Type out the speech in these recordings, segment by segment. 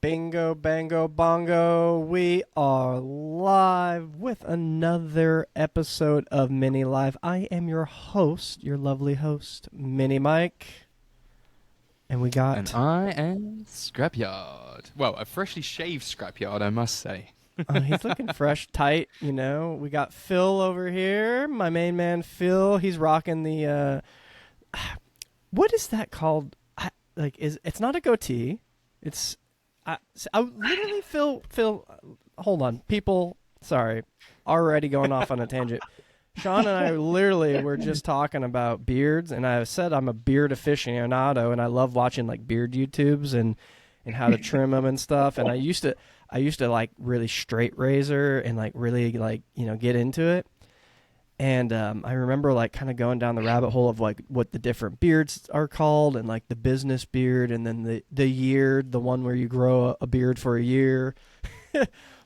Bingo, bango, bongo. We are live with another episode of Mini Live. I am your host, your lovely host, Mini Mike. And we got... And I am Scrapyard. Well, a freshly shaved Scrapyard, I must say. He's looking fresh, tight, you know. We got Phil over here, my main man, Phil. He's rocking the... what is that called? It's not a goatee. It's... I literally, Phil, hold on. People, sorry, already going off on a tangent. Sean and I literally were just talking about beards, and I said I'm a beard aficionado, and I love watching like beard YouTubes and how to trim them and stuff. And I used to like really straight razor and like really like, you know, get into it. And I remember like kind of going down the rabbit hole of like what the different beards are called, and like the business beard, and then the year, the one where you grow a beard for a year.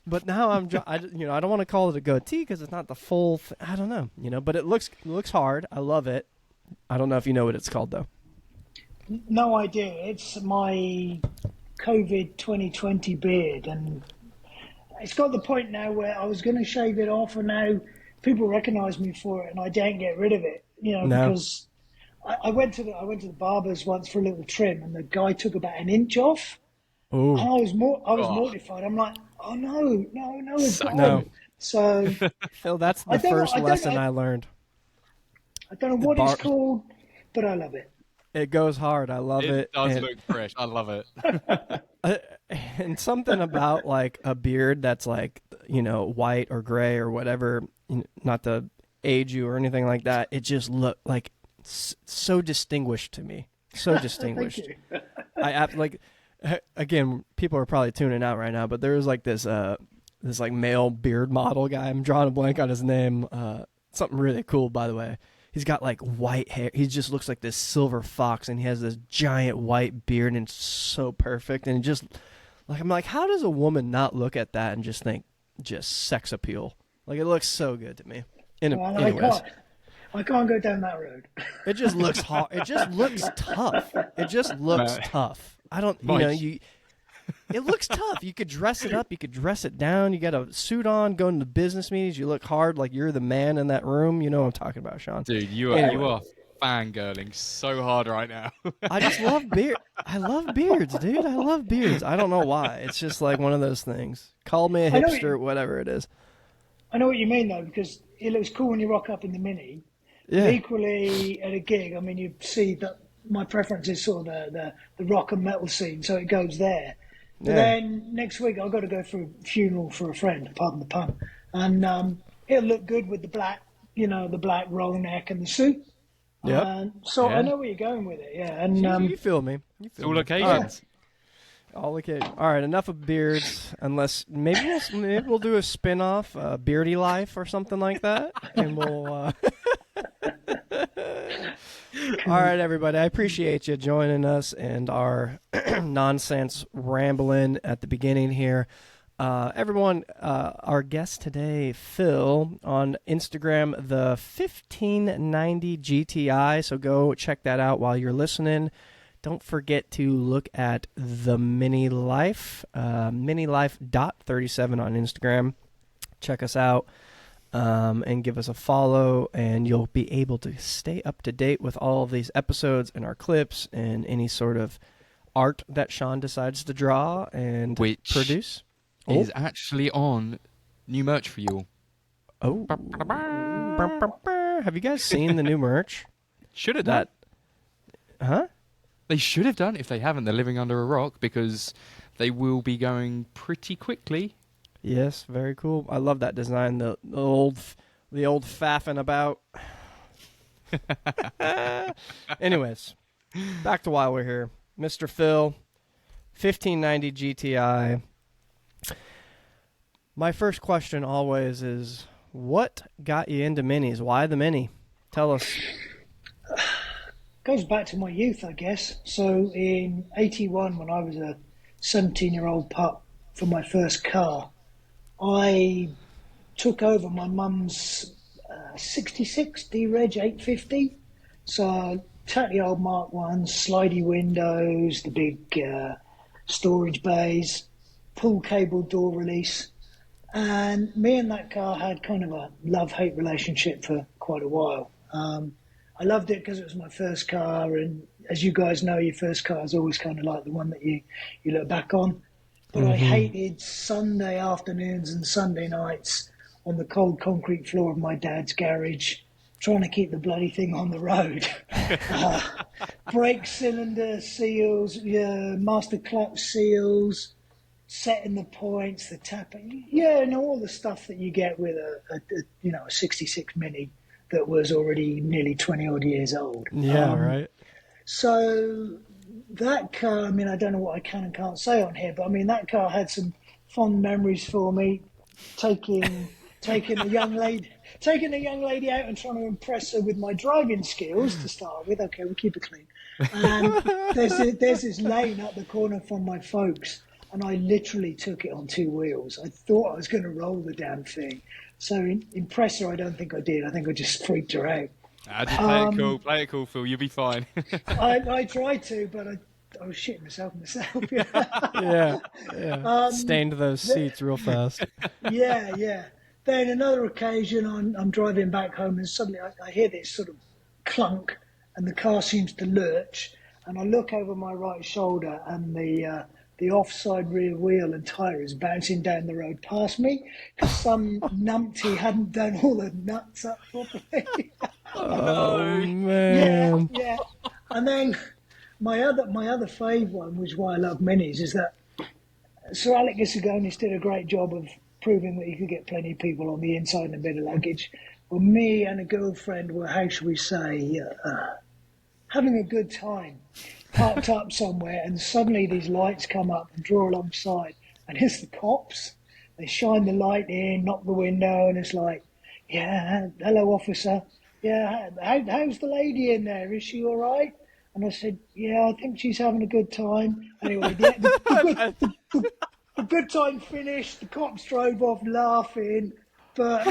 But now I don't want to call it a goatee because it's not the full. I don't know, you know. But it looks hard. I love it. I don't know if you know what it's called though. No idea. It's my COVID 2020 beard, and it's got the point now where I was going to shave it off, and now people recognise me for it, and I don't get rid of it, you know, because I went to the barber's once for a little trim, and the guy took about an inch off. Oh, I was mortified. I'm like, oh no, it's not. No. So Phil, that's the first lesson I learned. I don't know what it's called, but I love it. It goes hard. I love it. It does look fresh. I love it. And something about like a beard that's like, you know, white or gray or whatever, not to age you or anything like that. It just looked like so distinguished to me. So distinguished. Again, people are probably tuning out right now, but there was like this like male beard model guy. I'm drawing a blank on his name. Something really cool, by the way. He's got like white hair. He just looks like this silver fox, and he has this giant white beard, and it's so perfect. And just like, I'm like, how does a woman not look at that and just think just sex appeal? Like, it looks so good to me. I can't go down that road. It just looks hard. It just looks tough. It just looks tough. I don't, it looks tough. You could dress it up. You could dress it down. You got a suit on, going to business meetings. You look hard, like you're the man in that room. You know what I'm talking about, Sean. Dude, you are fangirling so hard right now. I just love beard. I love beards, dude. I love beards. I don't know why. It's just like one of those things. Call me a hipster, whatever it is. I know what you mean, though, because it looks cool when you rock up in the Mini. Yeah. But equally, at a gig, I mean, you see that my preference is sort of the rock and metal scene, so it goes there. But then next week, I've got to go for a funeral for a friend, pardon the pun. And it'll look good with the black, you know, the black roll neck and the suit. Yeah. So I know where you're going with it, yeah. And you feel me. All occasions. All occasions. All right, enough of beards. Unless maybe we'll do a spin-off, Beardy Life or something like that, and we'll. All right, everybody. I appreciate you joining us and our nonsense rambling at the beginning here. Everyone, our guest today, Phil, on Instagram, the 1590 GTI. So go check that out while you're listening. Don't forget to look at the Mini Life, minilife.37 on Instagram. Check us out. And give us a follow, and you'll be able to stay up to date with all of these episodes and our clips and any sort of art that Sean decides to draw and produce. Is actually on new merch for you all. Oh. Have you guys seen the new merch? Should have done. Huh? They should have done. If they haven't, they're living under a rock, because they will be going pretty quickly. Yes, very cool. I love that design. The old faffing about. Anyways, back to why we're here. Mr. Phil, 1590 GTI. My first question always is, what got you into minis? Why the Mini? Tell us. Goes back to my youth, I guess. So in 81, when I was a 17-year-old pup for my first car, I took over my mum's 66 D-Reg 850. So tatty old Mark 1, slidey windows, the big storage bays, pull cable door release. And me and that car had kind of a love-hate relationship for quite a while. I loved it because it was my first car, and as you guys know, your first car is always kind of like the one that you look back on. But I hated Sunday afternoons and Sunday nights on the cold concrete floor of my dad's garage, trying to keep the bloody thing on the road. Brake cylinder seals, master clutch seals, setting the points, the tapping, and all the stuff that you get with a 66 Mini that was already nearly 20 odd years old. Yeah, right. So that car, I mean, I don't know what I can and can't say on here, but I mean, that car had some fond memories for me, taking a young lady out and trying to impress her with my driving skills to start with. Okay, we'll keep it clean. And there's this lane up the corner from my folks, and I literally took it on two wheels. I thought I was going to roll the damn thing. So impress her, I don't think I did. I think I just freaked her out. Just play it cool, Phil. You'll be fine. I tried to, but I was shitting myself. Yeah. Stained those seats real fast. Yeah. Then another occasion, I'm driving back home, and suddenly I hear this sort of clunk, and the car seems to lurch, and I look over my right shoulder, and the offside rear wheel and tyre is bouncing down the road past me because some numpty hadn't done all the nuts up properly. Oh man! Yeah. And then my other fave one, which is why I love minis, is that Sir Alec Isagonis did a great job of proving that you could get plenty of people on the inside and a bit of luggage. Well, me and a girlfriend were, how shall we say, having a good time, parked up somewhere, and suddenly these lights come up and draw alongside, and it's the cops. They shine the light in, knock the window, and it's like, yeah, hello, officer. Yeah, how's the lady in there? Is she all right? And I said, yeah, I think she's having a good time. Anyway, the good time finished. The cops drove off laughing, but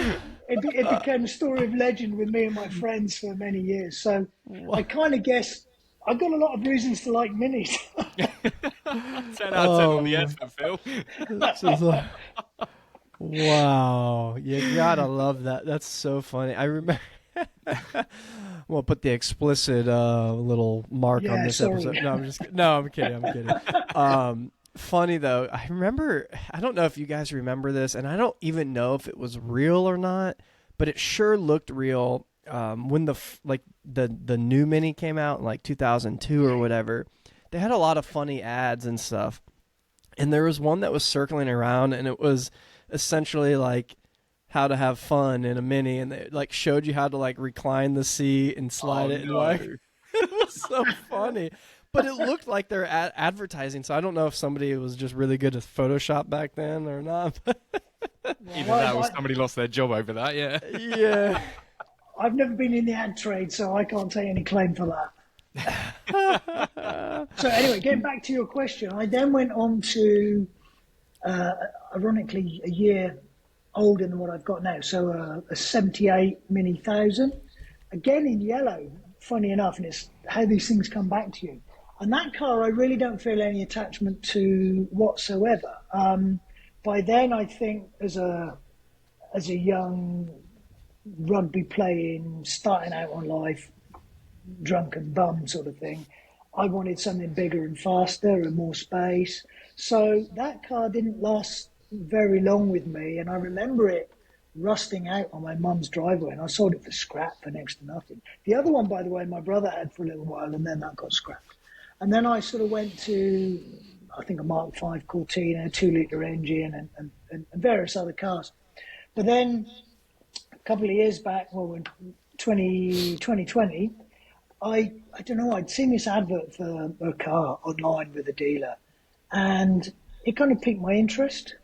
it became a story of legend with me and my friends for many years. So I kind of guess I got a lot of reasons to like minis. 10 out of 10 on the effort, Phil. This is wow, you gotta love that. That's so funny. I remember. Well, put the explicit little mark on this episode. No, I'm kidding. Funny though, I remember. I don't know if you guys remember this, and I don't even know if it was real or not, but it sure looked real. When the new Mini came out in like 2002 or whatever, they had a lot of funny ads and stuff, and there was one that was circling around, and it was essentially like how to have fun in a Mini, and they like showed you how to like recline the seat and slide it, and like it was so funny. But it looked like they're advertising, so I don't know if somebody was just really good at Photoshop back then or not. Either that or somebody lost their job over that, yeah. Yeah. I've never been in the ad trade, so I can't take any claim for that. So anyway, getting back to your question, I then went on to, ironically, a year older than what I've got now. So a 78 Mini 1000, again in yellow, funny enough, and it's how these things come back to you. And that car, I really don't feel any attachment to whatsoever. By then, I think as a young rugby playing, starting out on life, drunken bum sort of thing, I wanted something bigger and faster and more space. So that car didn't last very long with me, and I remember it rusting out on my mum's driveway, and I sold it for scrap for next to nothing. The other one, by the way, my brother had for a little while, and then that got scrapped. And then I sort of went to, I think, a Mark V Cortina, 2-litre engine, and various other cars. But then a couple of years back, well, in 2020, I don't know, I'd seen this advert for a car online with a dealer, and it kind of piqued my interest.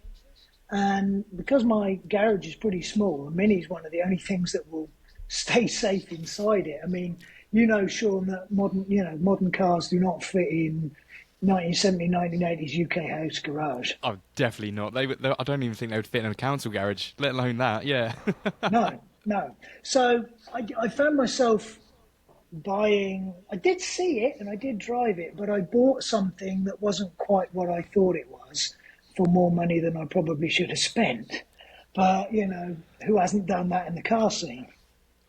And because my garage is pretty small, a Mini is one of the only things that will stay safe inside it. I mean, you know, Sean, that modern cars do not fit in 1970s, 1980s UK house garage. Oh, definitely not. I don't even think they would fit in a council garage, let alone that, yeah. No. So I found myself buying. I did see it and I did drive it, but I bought something that wasn't quite what I thought it was for more money than I probably should have spent. But who hasn't done that in the car scene?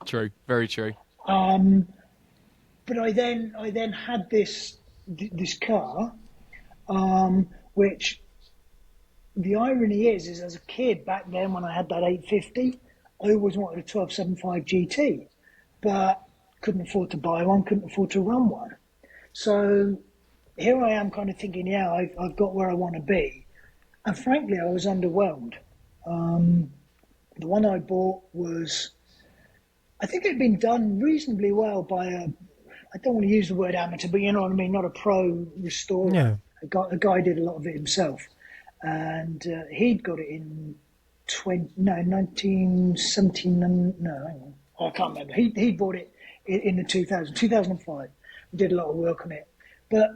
True, very true. But I then had this car, which the irony is as a kid back then when I had that 850, I always wanted a 1275 GT, but couldn't afford to buy one, couldn't afford to run one. So here I am kind of thinking, yeah, I've got where I want to be. And frankly, I was underwhelmed. The one I bought was, I think it'd been done reasonably well by I don't want to use the word amateur, but you know what I mean, not a pro restorer. Yeah. A guy did a lot of it himself. And he'd got it in 1917, no, hang on. I can't remember. He bought it in the 2005. We did a lot of work on it. But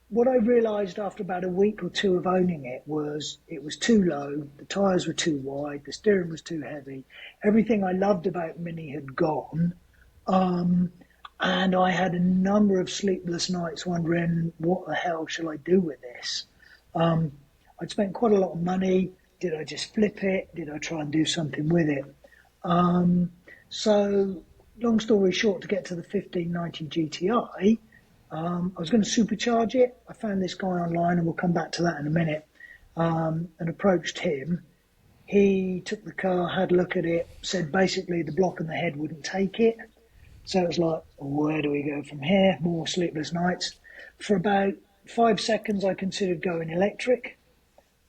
what I realised after about a week or two of owning it was too low, the tyres were too wide, the steering was too heavy. Everything I loved about Mini had gone. And I had a number of sleepless nights wondering, what the hell shall I do with this? I'd spent quite a lot of money. Did I just flip it? Did I try and do something with it? So, long story short, to get to the 1590 GTI, I was going to supercharge it. I found this guy online, and we'll come back to that in a minute, and approached him. He took the car, had a look at it, said basically the block and the head wouldn't take it. So it was like, where do we go from here? More sleepless nights. For about 5 seconds, I considered going electric.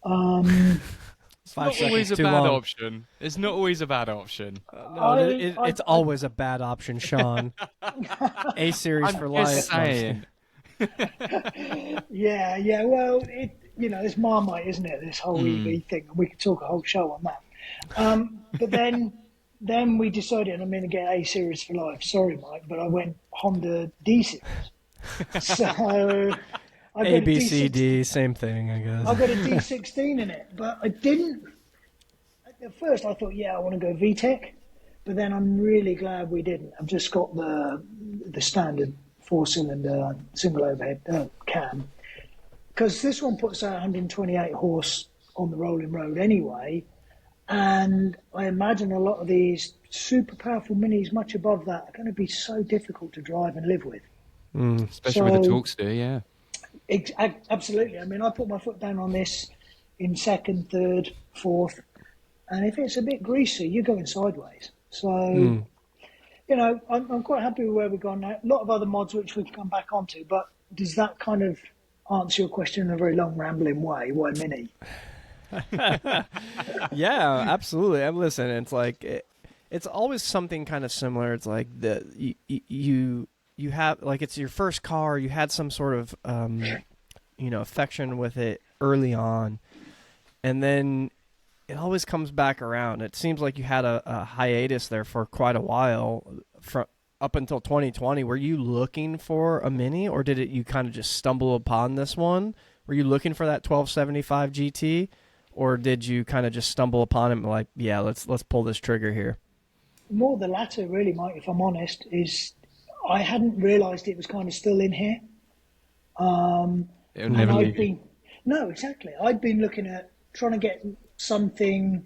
It's Five not seconds always a too bad long. option. It's not always a bad option. No, it's always a bad option, Sean. A series for I'm life. just saying. Yeah. Well, it's Marmite, isn't it? This whole EV thing, and we could talk a whole show on that. But then we decided I'm going to get A series for life. Sorry, Mike, but I went Honda D series. So I got A, B, C, D, same thing, I guess. I got a D16 in it, but I didn't. At first, I thought, yeah, I want to go VTEC, but then I'm really glad we didn't. I've just got the standard 4-cylinder single overhead cam, because this one puts out 128 horse on the rolling road anyway, and I imagine a lot of these super powerful Minis much above that are going to be so difficult to drive and live with. Especially with the torque steer, yeah. Absolutely. I mean, I put my foot down on this in second, third, fourth, and if it's a bit greasy, you're going sideways. So, I'm quite happy with where we've gone now. A lot of other mods which we can come back onto, but does that kind of answer your question in a very long, rambling way? Why Mini? Yeah, absolutely. And listen, it's like it's always something kind of similar. It's like you have, like, it's your first car. You had some sort of affection with it early on, and then it always comes back around. It seems like you had a hiatus there for quite a while, from up until 2020. Were you looking for a Mini, or did you kind of just stumble upon this one? Were you looking for that 1275 GT, or did you kind of just stumble upon it and like, yeah, let's pull this trigger here? More the latter, really, Mike, if I'm honest, is I hadn't realised it was kind of still in here. It'll And never I'd leave you. no, exactly. I'd been looking at trying to get something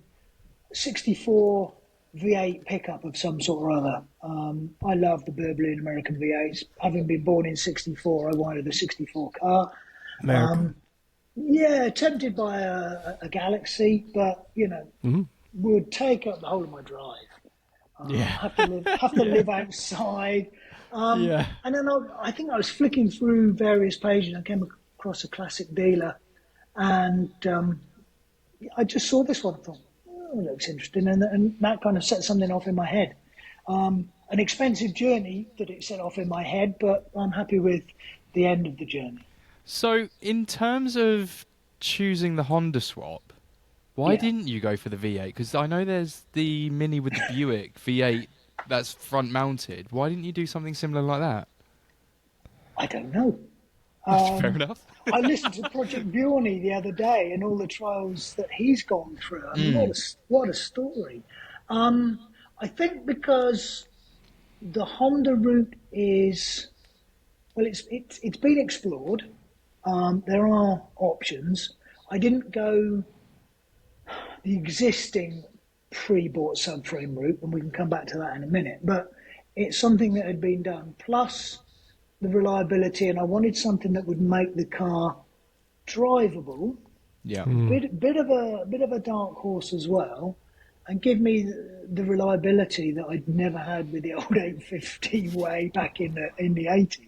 64 V8 pickup of some sort or other. I love the Burbling American V8s. Having been born in 64, I wanted a 64 car. America. Yeah, tempted by a Galaxy, but, would take up the whole of my drive. Yeah. Have to live outside. Yeah. And then I think I was flicking through various pages. I came across a classic dealer, and I just saw this one. I thought, oh, it looks interesting, and that kind of set something off in my head. An expensive journey that it set off in my head, but I'm happy with the end of the journey. So, in terms of choosing the Honda swap, why Yeah. didn't you go for the V8? Because I know there's the Mini with the Buick V8 that's front mounted. Why didn't you do something similar like that? I don't know. Fair enough. I listened to Project Bjorny the other day and all the trials that he's gone through. I mean, what a story. I think because the Honda route is, well, it's been explored. There are options. I didn't go the existing pre-bought subframe route, and we can come back to that in a minute. But it's something that had been done, plus the reliability, and I wanted something that would make the car drivable. Yeah. Bit of a dark horse as well, and give me the reliability that I'd never had with the old 850 way back in the 80s.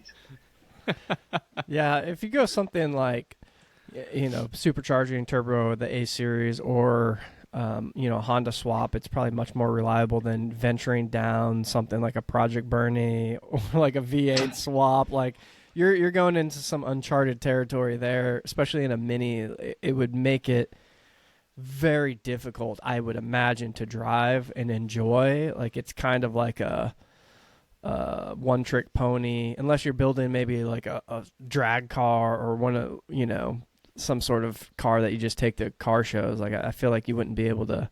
Yeah, if you go something like, supercharging turbo, the A series, or Honda swap, it's probably much more reliable than venturing down something like a Project Bernie or like a V8 swap. Like you're going into some uncharted territory there, especially in a Mini. It would make it very difficult, I would imagine, to drive and enjoy. Like it's kind of like a one trick pony, unless you're building maybe like a drag car or one of some sort of car that you just take to car shows. Like I feel like you wouldn't be able to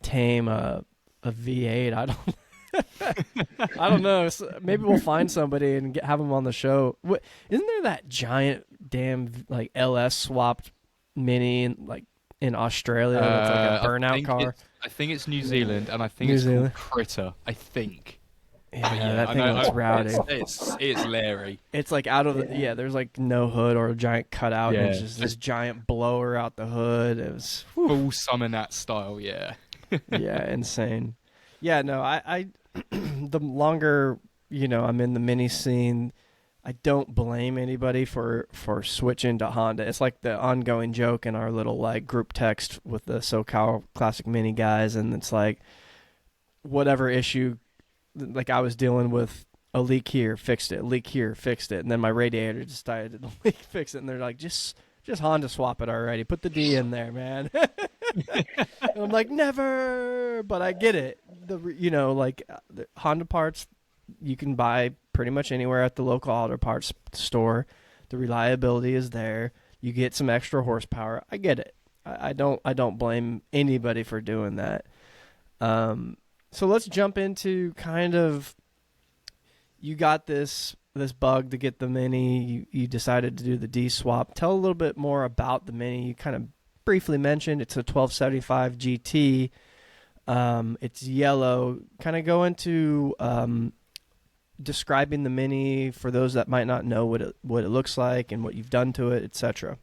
tame a V8. I don't know. Maybe we'll find somebody and have them on the show. Isn't there that giant damn like LS swapped Mini in Australia that's like a burnout car? I think it's New Zealand, and I think New it's Zealand. called Critter. I think. Yeah, that thing looks rowdy. It's Larry. It's like out of the there's like no hood or a giant cutout, and it's Yeah. just this giant blower out the hood. It was Full summon that style, yeah. yeah, insane. Yeah, no, I the longer I'm in the Mini scene, I don't blame anybody for switching to Honda. It's like the ongoing joke in our little like group text with the SoCal Classic Mini guys, and it's like whatever issue, like I was dealing with a leak here, fixed it, leak here, fixed it, and then my radiator decided to leak, fix it, and they're like, just Honda swap it already, put the D in there, man. And I'm like, never, but I get it. The Honda parts you can buy pretty much anywhere at the local auto parts store. The reliability is there. You get some extra horsepower. I get it. I don't blame anybody for doing that. So let's jump into kind of, you got this bug to get the Mini. You decided to do the D swap. Tell a little bit more about the Mini. You kind of briefly mentioned it's a 1275 GT. It's yellow. Kind of go into describing the Mini for those that might not know what it looks like and what you've done to it, etc.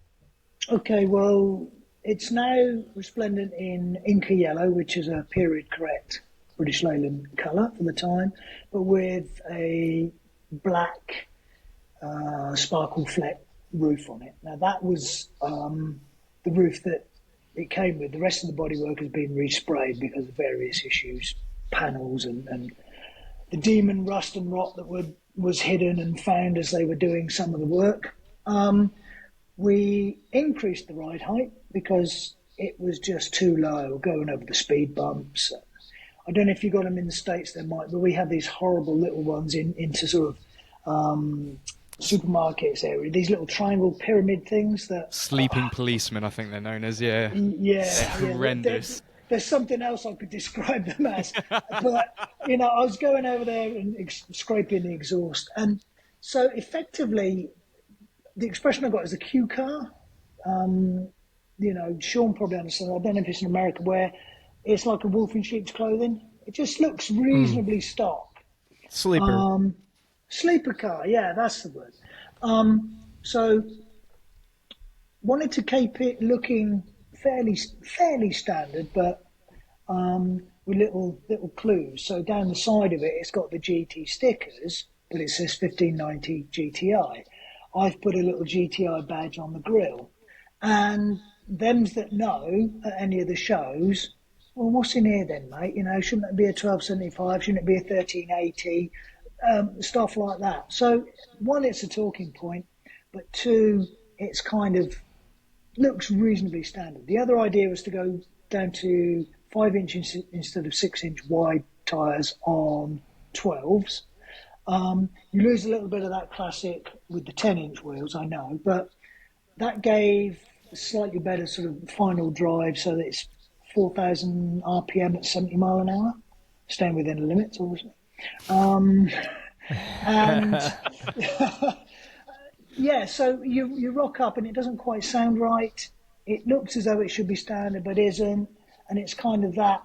Okay, well, it's now resplendent in Inca Yellow, which is a period correct British Leyland colour for the time, but with a black sparkle fleck roof on it. Now that was the roof that it came with. The rest of the bodywork has been resprayed because of various issues, panels and the demon rust and rot that was hidden and found as they were doing some of the work. We increased the ride height because it was just too low, going over the speed bumps. I don't know if you got them in the States, there might, but we have these horrible little ones into sort of supermarkets area, these little triangle pyramid things that... Sleeping policemen, I think they're known as, yeah. Yeah. They're horrendous. There's something else I could describe them as. But, I was going over there and scraping the exhaust. And so effectively, the expression I got is a Q car. Sean probably understands. I don't know if it's in America where it's like a wolf in sheep's clothing. It just looks reasonably stock. Sleeper. Sleeper car, yeah, that's the word. So wanted to keep it looking fairly standard, but with little clues. So down the side of it, it's got the GT stickers, but it says 1590 GTI. I've put a little GTI badge on the grille, and them that know at any of the shows, well, what's in here then, mate? Shouldn't it be a 1275? Shouldn't it be a 1380? Stuff like that. So, one, it's a talking point, but two, it's kind of looks reasonably standard. The other idea was to go down to 5 inches instead of 6 inch wide tyres on 12s. You lose a little bit of that classic with the 10-inch wheels, I know, but that gave a slightly better sort of final drive, so that it's 4,000 RPM at 70 mile an hour, staying within the limits, obviously. And yeah, so you rock up and it doesn't quite sound right. It looks as though it should be standard, but isn't. And it's kind of that.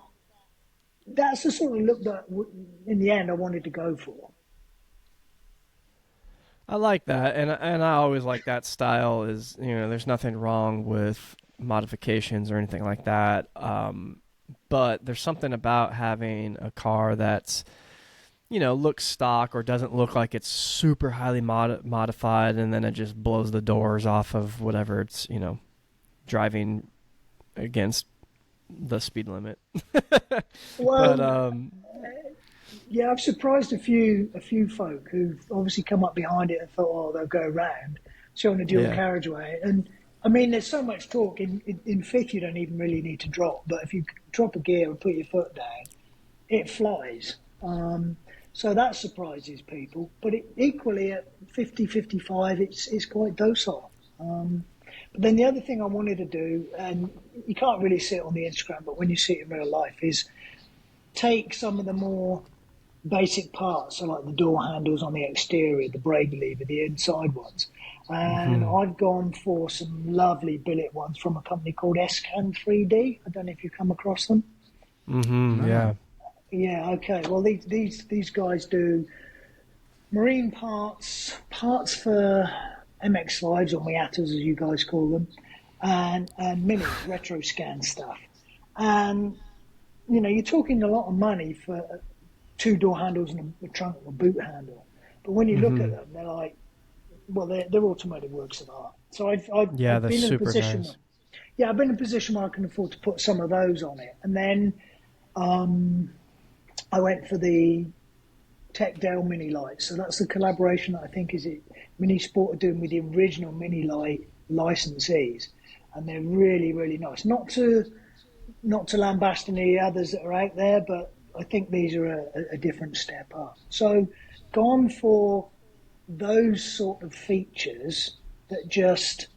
That's the sort of look that, in the end, I wanted to go for. I like that, and I always like that style. Is there's nothing wrong with modifications or anything like that. But there's something about having a car that's looks stock or doesn't look like it's super highly modified, and then it just blows the doors off of whatever it's driving against the speed limit. Well, But yeah, I've surprised a few folk who've obviously come up behind it and thought, oh, they'll go around, showing a dual yeah, carriageway. And I mean, there's so much torque in fifth. You don't even really need to drop, but if you drop a gear and put your foot down, it flies. So that surprises people. But equally at 50, 55, it's quite docile. But then the other thing I wanted to do, and you can't really see it on the Instagram, but when you see it in real life, is take some of the more basic parts, so like the door handles on the exterior, the brake lever, the inside ones. And hmm I've gone for some lovely billet ones from a company called S-Can 3D. I don't know if you've come across them. No. yeah, Yeah, okay. Well, these guys do marine parts for MX-5s or Miatas, as you guys call them, and minis, retro scan stuff. And you're talking a lot of money for two door handles and a trunk or boot handle. But when you look at hmm them, they're like, well, they're automotive works of art. So I've, yeah, I've that's been in a super position nice. where, yeah, I've been in a position where I can afford to put some of those on it. And then I went for the Tech Dale Mini Light. So that's the collaboration that I think is it Mini Sport are doing with the original Mini Light licensees. And they're really, really nice. Not to lambast any others that are out there, but I think these are a different step up. So gone for those sort of features that just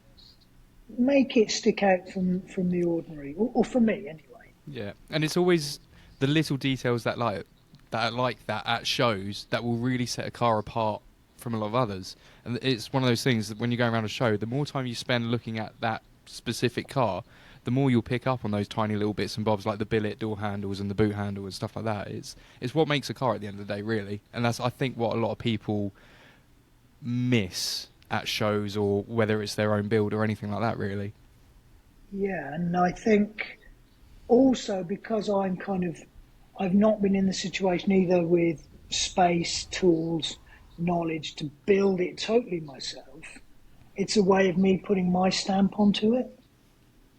make it stick out from the ordinary, or for me anyway. Yeah, and it's always the little details that are like that at shows that will really set a car apart from a lot of others. And it's one of those things that when you go around a show, the more time you spend looking at that specific car, the more you'll pick up on those tiny little bits and bobs like the billet door handles and the boot handle and stuff like that. It's what makes a car at the end of the day, really. And that's, I think, what a lot of people miss at shows, or whether it's their own build or anything like that, really. Yeah, and I think also because I've not been in the situation either with space, tools, knowledge to build it totally myself. It's a way of me putting my stamp onto it.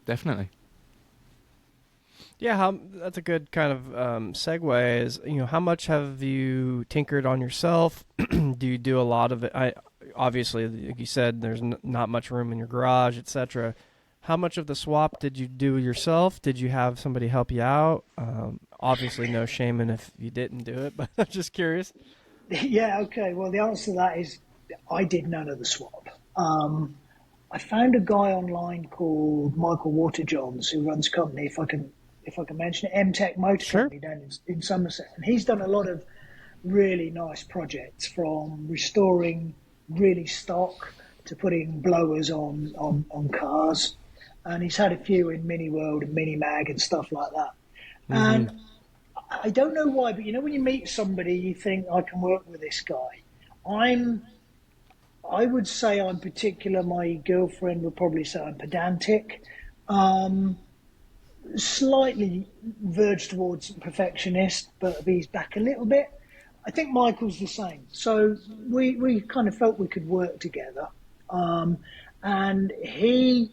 Definitely. Yeah, that's a good kind of segue. Is how much have you tinkered on yourself? Do you do a lot of it? Obviously, like you said, there's not much room in your garage, etc. How much of the swap did you do yourself? Did you have somebody help you out? Obviously, no shame in if you didn't do it, but I'm just curious. Yeah, okay. Well, the answer to that is I did none of the swap. I found a guy online called Michael Waterjohns who runs a company, if I can mention it, M-Tech Motor Sure. Company down in Somerset, and he's done a lot of really nice projects from restoring really stock to putting blowers on cars, and he's had a few in Mini World and Mini Mag and stuff like that. Mm-hmm. And I don't know why, but when you meet somebody, you think I can work with this guy. I'm I would say I'm particular. My girlfriend would probably say I'm pedantic. Um, Slightly verge towards perfectionist, but he's back a little bit. I think Michael's the same. So we kind of felt we could work together. And he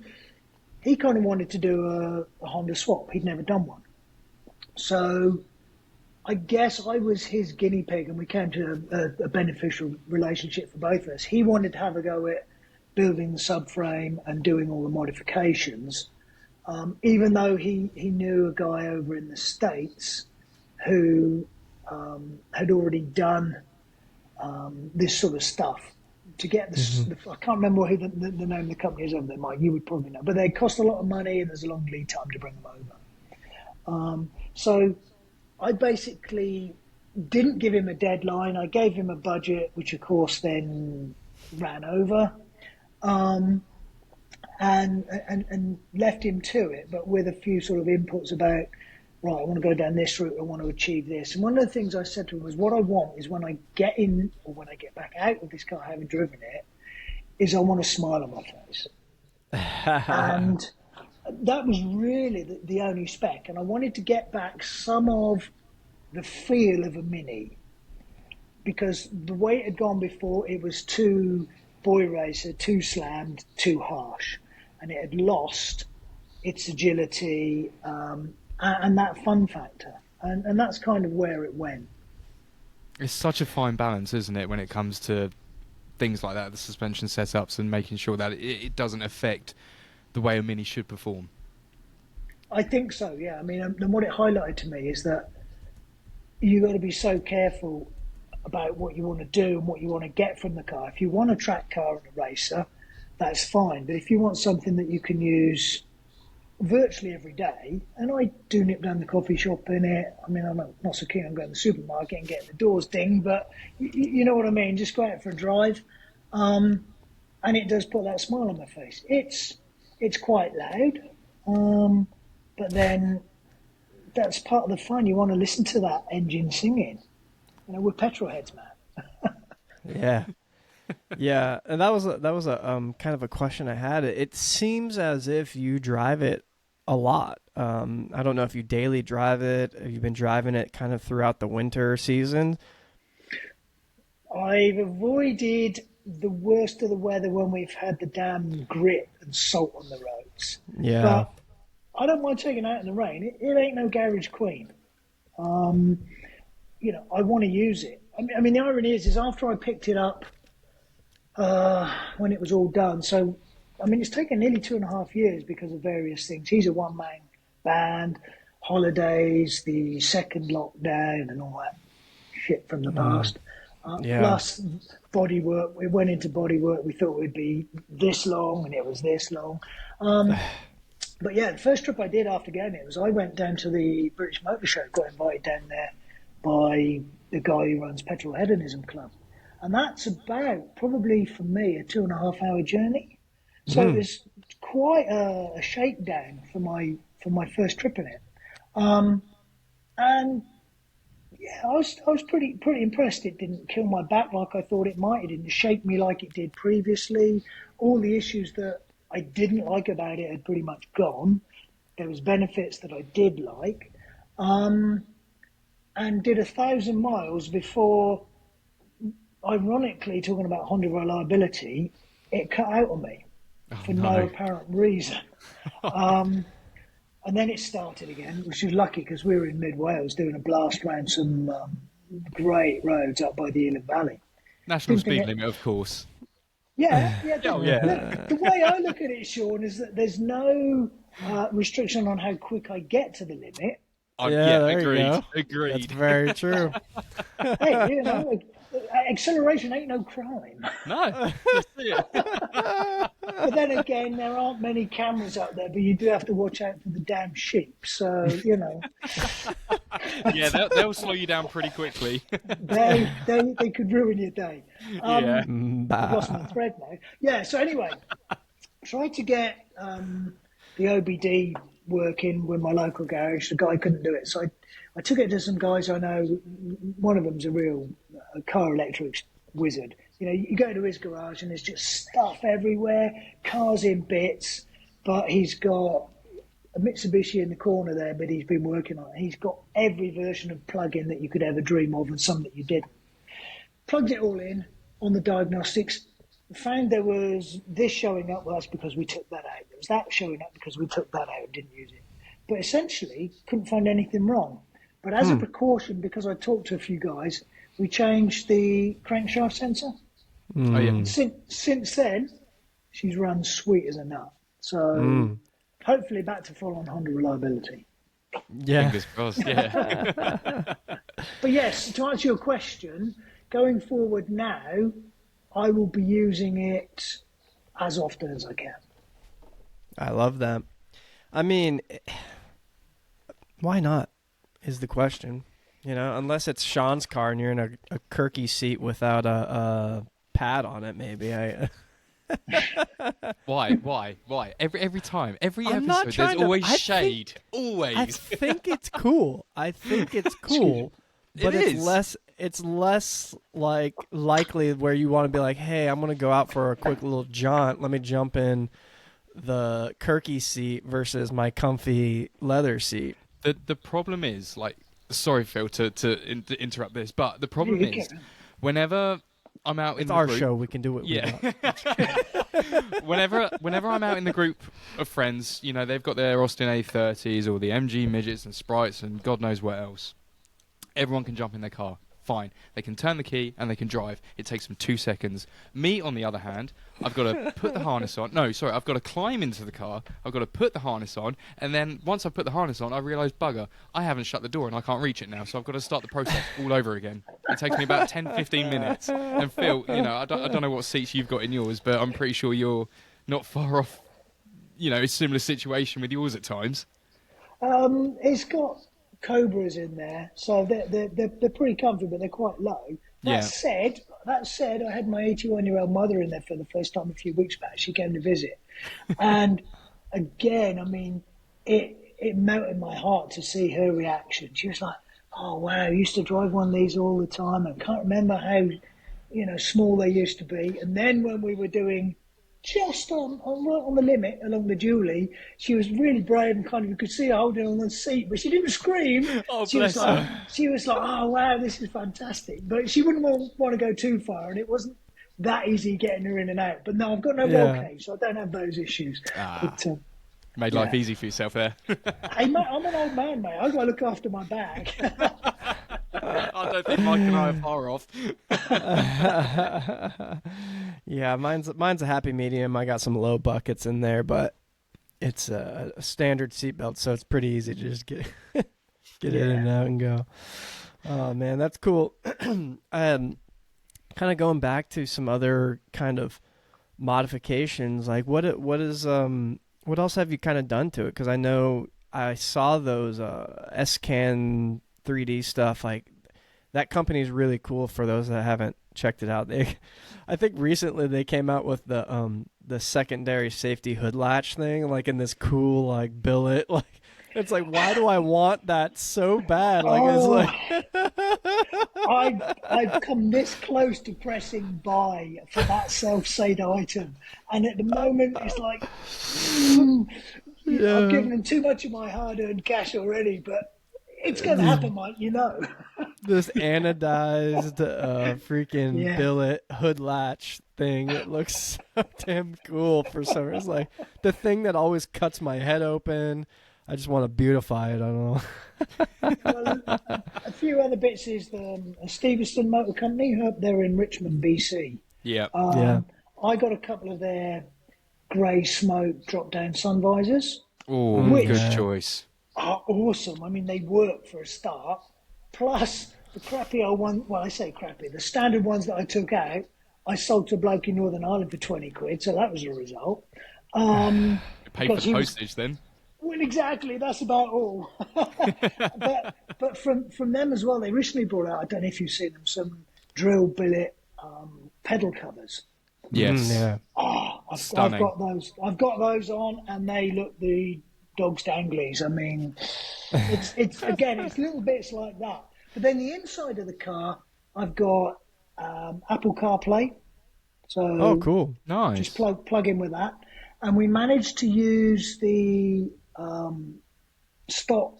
kind of wanted to do a Honda swap. He'd never done one. So I guess I was his guinea pig, and we came to a beneficial relationship for both of us. He wanted to have a go at building the subframe and doing all the modifications, even though he knew a guy over in the States who had already done this sort of stuff to get this. Mm-hmm. I can't remember who the name of the company is over there, Mike. You would probably know, but they cost a lot of money, and there's a long lead time to bring them over. So I basically Didn't give him a deadline. I gave him a budget, which of course then ran over, um, and left him to it, but with a few sort of inputs about, right, I want to go down this route, I want to achieve this. And one of the things I said to him was, what I want is when I get in or when I get back out of this car, having driven it, is I want a smile on my face. And that was really the only spec. And I wanted to get back some of the feel of a Mini, because the way it had gone before, it was too boy racer, too slammed, too harsh. And it had lost its agility and that fun factor. And that's kind of where it went. It's such a fine balance, isn't it, when it comes to things like that, the suspension setups, and making sure that it doesn't affect the way a Mini should perform. I think so, yeah. I mean, and what it highlighted to me is that you've got to be so careful about what you want to do and what you want to get from the car. If you want a track car and a racer, that's fine. But if you want something that you can use virtually every day, and I do nip down the coffee shop in it. I mean, I'm not so keen on going to the supermarket and getting the doors dinged, but you know what I mean. Just go out for a drive, and it does put that smile on my face. It's quite loud, but then that's part of the fun. You want to listen to that engine singing. You know, we're petrol heads, man. Yeah. Yeah, and that was a kind of a question I had. It seems as if you drive it a lot. I don't know if you daily drive it. Have you been driving it kind of throughout the winter season? I've avoided the worst of the weather when we've had the damn grit and salt on the roads. Yeah. But I don't mind taking it out in the rain. It ain't no garage queen. You know, I want to use it. I mean, the irony is after I picked it up when it was all done. So, I mean, it's taken nearly 2.5 years because of various things. He's a one-man band, holidays, the second lockdown, and all that shit from the past. Yeah. Plus bodywork. We went into bodywork. We thought it would be this long, and it was this long. But yeah, the first trip I did after getting it was I went down to the British Motor Show, got invited down there by the guy who runs Petrol Hedonism Club. And that's about, probably for me, a 2.5 hour journey. So it was quite a shakedown for my first trip in it. And yeah, I was pretty impressed. It didn't kill my back like I thought it might. It didn't shake me like it did previously. All the issues that I didn't like about it had pretty much gone. There was benefits that I did like. And did 1,000 miles before, ironically, talking about Honda reliability, it cut out on me for no apparent reason. And then it started again, which was lucky because we were in mid-Wales doing a blast around some great roads up by the Ealing Valley. National speed limit, of course. Yeah. Oh, yeah. Look, the way I look at it, Sean, is that there's no restriction on how quick I get to the limit. There agreed. you go. Agreed. That's very true. Hey, you know, acceleration ain't no crime. No, you see it. But then again, there aren't many cameras out there, but you do have to watch out for the damn sheep. So, you know. Yeah, they'll slow you down pretty quickly. They could ruin your day. Yeah. I've lost my thread now. Yeah, so anyway, tried to get the OBD working with my local garage. The guy couldn't do it. So I took it to some guys I know. One of them's a real car electrics wizard. You know, you go to his garage and there's just stuff everywhere, cars in bits, but he's got a Mitsubishi in the corner there, but he's been working on it. He's got every version of plug-in that you could ever dream of and some that you didn't. Plugged it all in on the diagnostics, found there was this showing up, well, that's because we took that out. There was that showing up because we took that out and didn't use it. But essentially, couldn't find anything wrong. But as a precaution, because I talked to a few guys, we changed the crankshaft sensor. Oh, yeah. Since then, she's run sweet as a nut. So hopefully back to full-on Honda reliability. Yeah. Fingers crossed, yeah. But yes, to answer your question, going forward now, I will be using it as often as I can. I love that. I mean, why not is the question. You know, unless it's Sean's car and you're in a Kirky seat without a pad on it, maybe. Why? Every time, every I'm not episode, there's trying to- always I shade. think- Always. I think it's cool. I think it's cool, but It it's is. less. It's less like likely where you want to be like, hey, I'm gonna go out for a quick little jaunt. Let me jump in the Kirky seat versus my comfy leather seat. The problem is, like, sorry, Phil, to interrupt this, but the problem You is, can. whenever I'm out in It's the our group, show. We can do what we yeah. want. whenever I'm out in the group of friends, you know, they've got their Austin A30s or the MG midgets and sprites and God knows what else. Everyone can jump in their car. Fine. They can turn the key and they can drive. It takes them 2 seconds. Me, on the other hand, I've got to put the harness on. No, sorry, I've got to climb into the car. I've got to put the harness on. And then once I put the harness on, I realise, bugger, I haven't shut the door and I can't reach it now. So I've got to start the process all over again. It takes me about 10, 15 minutes. And Phil, you know, I don't know what seats you've got in yours, but I'm pretty sure you're not far off, you know, a similar situation with yours at times. It's got Cobras in there, so they're pretty comfy, but they're quite low. Yeah. That said, I had my 81-year-old mother in there for the first time a few weeks back. She came to visit, and again, I mean, it melted my heart to see her reaction. She was like, "Oh wow, I used to drive one of these all the time. I can't remember how, small they used to be." And then when we were doing just on the limit along the Julie, she was really brave and kind of, you could see her holding on the seat, but she didn't scream. Oh, she was bless like, her. she was like, "Oh wow, this is fantastic," but she wouldn't want to go too far, and it wasn't that easy getting her in and out. But no, I've got no roll Yeah. cage, so I don't have those issues. But, Made life easy for yourself there. hey, mate, I'm an old man, mate. I've got to look after my back. I don't think Mike and I are far off. Yeah, mine's a happy medium. I got some low buckets in there, but it's a standard seatbelt, so it's pretty easy to just get in and out and go. Oh man, that's cool. Kind of going back to some other kind of modifications, like what else have you kind of done to it? Because I know I saw those SCAN 3D stuff. Like that company is really cool. For those that haven't checked it out, I think recently they came out with the secondary safety hood latch thing, like in this cool like billet. Like it's like, why do I want that so bad? Like it's like I've come this close to pressing buy for that self-said item, and at the moment it's like, I've given them too much of my hard-earned cash already, but it's going to happen, Mike. You know. this anodized freaking Yeah. billet hood latch thing. It looks so damn cool for some reason. It's like the thing that always cuts my head open. I just want to beautify it. I don't know. Well, a few other bits is the Stevenson Motor Company. They're in Richmond, BC. Yeah. Yeah. I got a couple of their grey smoke drop-down sun visors. Oh, Which- good choice. Are awesome. I mean, they work for a start. Plus, the crappy old one, well, I say crappy, the standard ones that I took out, I sold to a bloke in Northern Ireland for 20 quid, so that was a result. Pay for because the he was- postage then. Well, exactly, that's about all. but from them as well, they recently brought out, I don't know if you've seen them, some drill billet pedal covers. Yes. Yeah. I've Stunning. got those. I've got those on, and they look the dog's danglies. I mean, it's again, it's little bits like that. But then the inside of the car, I've got Apple CarPlay. So Oh, cool. Nice. just plug in with that, and we managed to use the stock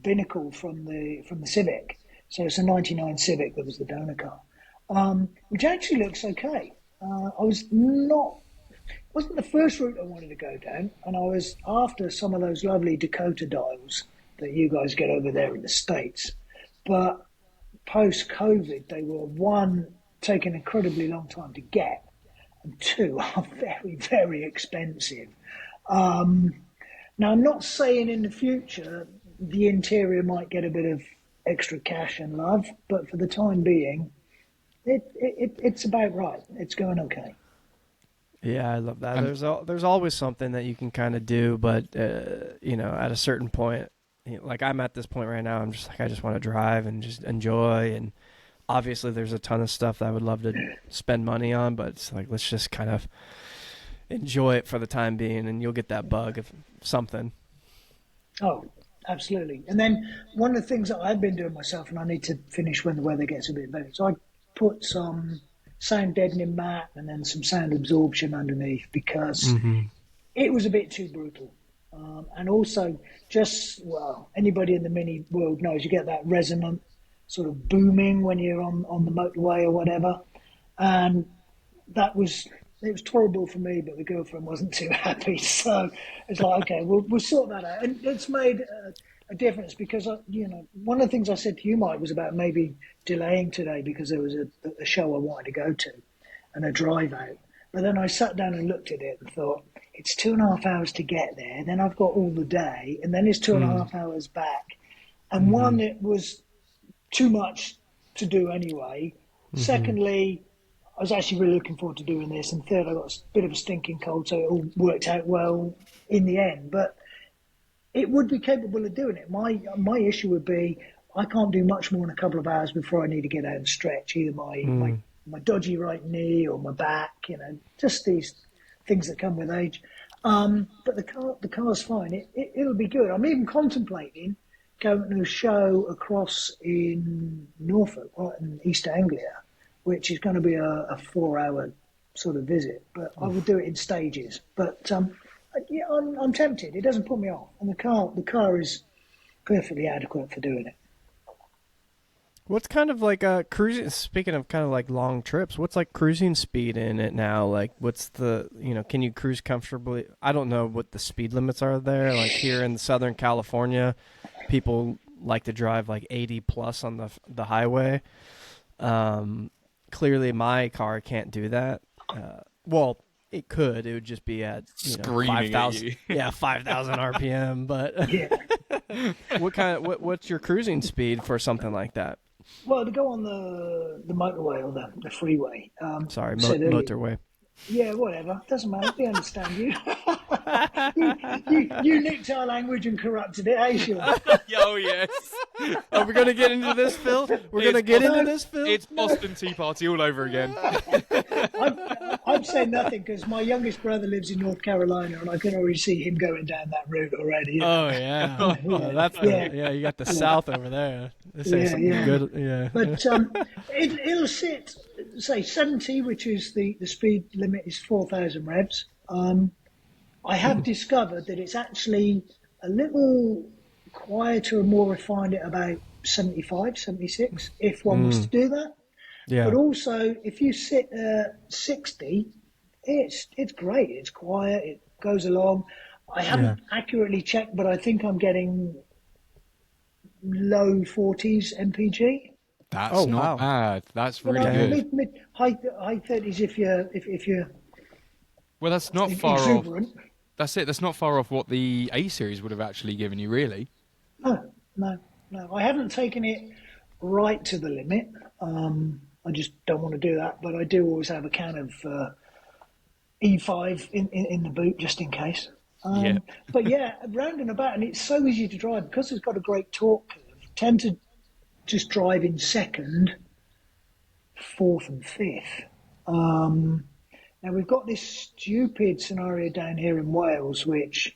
binnacle from the Civic. So it's a '99 Civic that was the donor car, which actually looks okay. I wasn't the first route I wanted to go down, and I was after some of those lovely Dakota dials that you guys get over there in the States. But post-COVID, they were, one, taking an incredibly long time to get, and two, are very, very expensive. Now, I'm not saying in the future the interior might get a bit of extra cash and love, but for the time being, it's about right. It's going okay. Yeah, I love that. There's always something that you can kind of do, but at a certain point, like I'm at this point right now. I'm just like I just want to drive and just enjoy. And obviously, there's a ton of stuff that I would love to spend money on, but it's like let's just kind of enjoy it for the time being, and you'll get that bug of something. Oh, absolutely. And then one of the things that I've been doing myself, and I need to finish when the weather gets a bit better, so I put some sound deadening mat and then some sound absorption underneath because it was a bit too brutal. And also, anybody in the Mini world knows you get that resonant sort of booming when you're on the motorway or whatever. And it was tolerable for me, but the girlfriend wasn't too happy. So it's like, okay, we'll sort that out. And it's made a difference because, one of the things I said to you, Mike, was about maybe delaying today because there was a show I wanted to go to and a drive out. But then I sat down and looked at it and thought, it's 2.5 hours to get there. Then I've got all the day, and then it's 2.5 hours back. And one, it was too much to do anyway. Secondly, I was actually really looking forward to doing this. And third, I got a bit of a stinking cold, so it all worked out well in the end. But it would be capable of doing it. My issue would be I can't do much more than a couple of hours before I need to get out and stretch either my dodgy right knee or my back, just these things that come with age. But the car's fine. It'll be good. I'm even contemplating going to a show across in Norfolk, right in East Anglia, which is going to be a 4-hour sort of visit. But I will do it in stages. But I'm tempted. It doesn't put me off, and the car is perfectly adequate for doing it. What's kind of like cruising? Speaking of kind of like long trips, what's like cruising speed in it now? Like, what's the can you cruise comfortably? I don't know what the speed limits are there. Like here in Southern California, people like to drive like 80 plus on the highway. Clearly, my car can't do that. Well, it could. It would just be at Screaming 5,000. Yeah, 5,000 RPM. But Yeah. what's your cruising speed for something like that? Well, to go on the motorway or the freeway. Sorry, Motorway. motorway. Yeah, whatever. Doesn't matter. They understand you. you nicked our language and corrupted it, eh, Sean? Oh, yes. Are we going to get into this, Phil? We're going to get into this, Phil? It's Boston Tea Party all over again. I've said nothing because my youngest brother lives in North Carolina and I can already see him going down that route already. Oh, yeah. You got the South over there. They say something good. Yeah. But it'll sit, say, 70, which is the speed limit is 4,000 revs. I have discovered that it's actually a little quieter and more refined at about 75, 76, if one was to do that. Yeah. But also, if you sit at 60, it's great. It's quiet. It goes along. I haven't accurately checked, but I think I'm getting low 40s MPG. That's not bad. That's really good. High 30s if you're Well, that's not far off. exuberant. That's it. That's not far off what the A series would have actually given you, really. No. I haven't taken it right to the limit. I just don't want to do that. But I do always have a can of E5 in the boot just in case. But yeah, round and about, and it's so easy to drive because it's got a great torque curve. Tend to just drive in second, fourth, and fifth. Now we've got this stupid scenario down here in Wales, which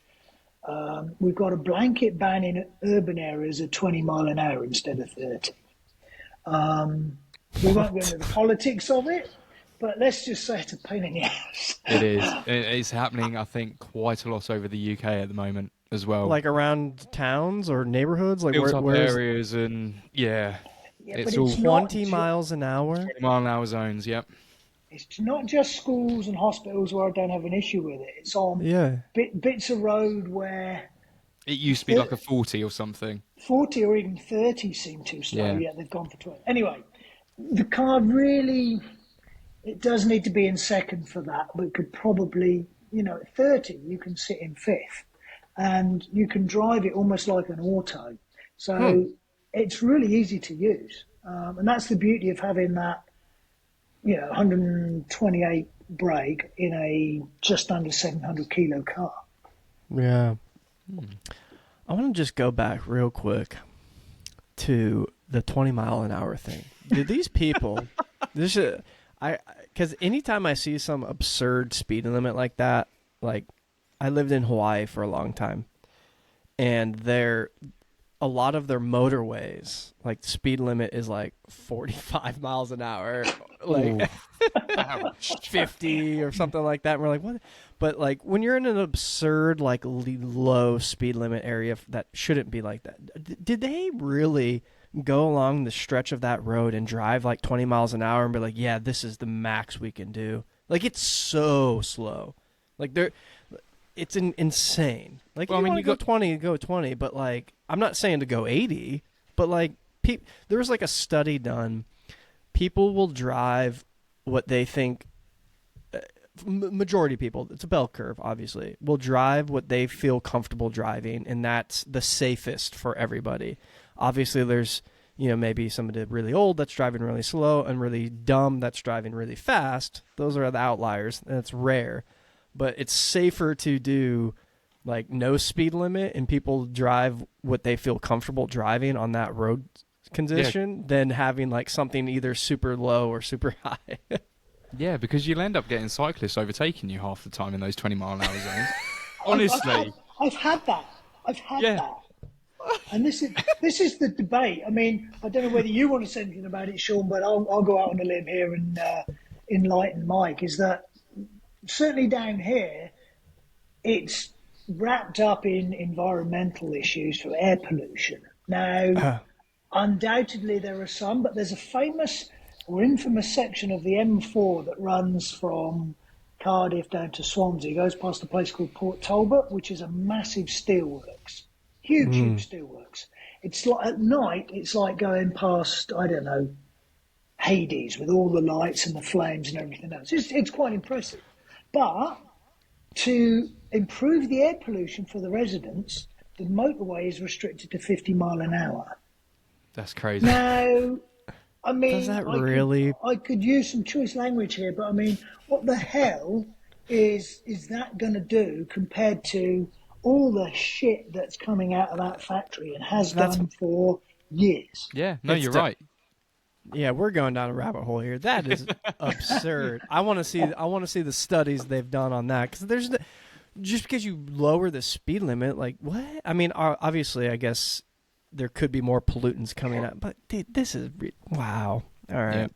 we've got a blanket ban in urban areas at 20 mile an hour instead of 30. We won't go into the politics of it, but let's just say it's a pain in the ass. It is. It's happening, I think, quite a lot over the UK at the moment as well. Like around towns or neighborhoods? Like built up where areas and, it's all 20 miles an hour? 20 mile an hour zones, yep. It's not just schools and hospitals where I don't have an issue with it. It's on bits of road where... It used to be like a 40 or something. 40 or even 30 seem too slow. Yeah, they've gone for 20. Anyway, the car really... It does need to be in second for that, but it could probably... at 30, you can sit in fifth. And you can drive it almost like an auto. So it's really easy to use. And that's the beauty of having that 128 brake in a just under 700 kilo car. Yeah. I want to just go back real quick to the 20-mile-an-hour thing. Did these people? Because anytime I see some absurd speed limit like that, like I lived in Hawaii for a long time, and a lot of their motorways, like the speed limit is like 45 miles an hour, like 50 or something like that. And we're like, what? But like when you're in an absurd, like low speed limit area that shouldn't be like that, did they really go along the stretch of that road and drive like 20 miles an hour and be like, yeah, this is the max we can do? Like it's so slow. Like it's insane. Like, well, if you want to go 20, go 20. But like, I'm not saying to go 80. But like, there was like a study done. People will drive what they think. Majority of people, it's a bell curve. Obviously, will drive what they feel comfortable driving, and that's the safest for everybody. Obviously, there's maybe somebody really old that's driving really slow, and really dumb that's driving really fast. Those are the outliers, and it's rare. But it's safer to do like no speed limit and people drive what they feel comfortable driving on that road condition than having like something either super low or super high. Yeah, because you'll end up getting cyclists overtaking you half the time in those 20-mile-an-hour zones. Honestly. I've had that. That. And this is the debate. I mean, I don't know whether you want to say anything about it, Sean, but I'll go out on a limb here and enlighten Mike, is that certainly down here, it's wrapped up in environmental issues for air pollution. Now, undoubtedly there are some, but there's a famous or infamous section of the M4 that runs from Cardiff down to Swansea. It goes past a place called Port Talbot, which is a massive steelworks. Huge steelworks. It's like at night, it's like going past, I don't know, Hades with all the lights and the flames and everything else. It's quite impressive. But to improve the air pollution for the residents, the motorway is restricted to 50 mile an hour. That's crazy. Now, I mean, does that really? I could use some choice language here, but I mean, what the hell is that going to do compared to all the shit that's coming out of that factory and has done for years? Yeah, no, you're right. Yeah, we're going down a rabbit hole here. That is absurd. I want to see the studies they've done on that, because just because you lower the speed limit, like what? I mean, obviously, I guess there could be more pollutants coming out, but dude, this is wow. All right. Yeah.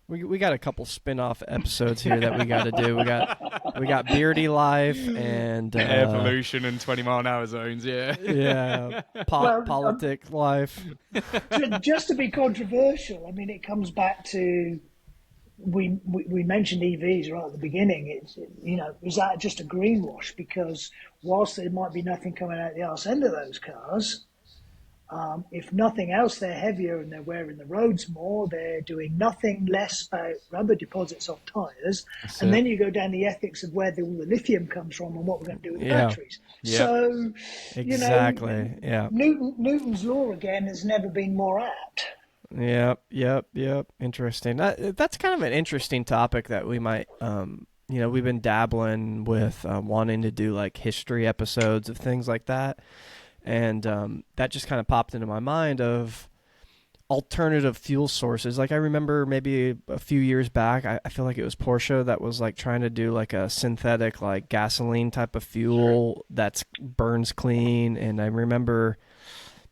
We got a couple spin-off episodes here that we got to do. We got Beardy Life and air pollution and 20-mile-an-hour zones. Yeah, politic life. Just to be controversial, I mean, it comes back to we mentioned EVs right at the beginning. It's is that just a greenwash? Because whilst there might be nothing coming out the arse end of those cars, if nothing else, they're heavier and they're wearing the roads more. They're doing nothing less about rubber deposits off tyres. And then you go down the ethics of where all the lithium comes from and what we're going to do with the batteries. Yep. So, exactly. Newton's law, again, has never been more apt. Yep. Interesting. That's kind of an interesting topic that we might, we've been dabbling with wanting to do like history episodes of things like that. And that just kind of popped into my mind of alternative fuel sources. Like I remember maybe a few years back, I feel like it was Porsche that was like trying to do like a synthetic like gasoline type of fuel that burns clean. And I remember,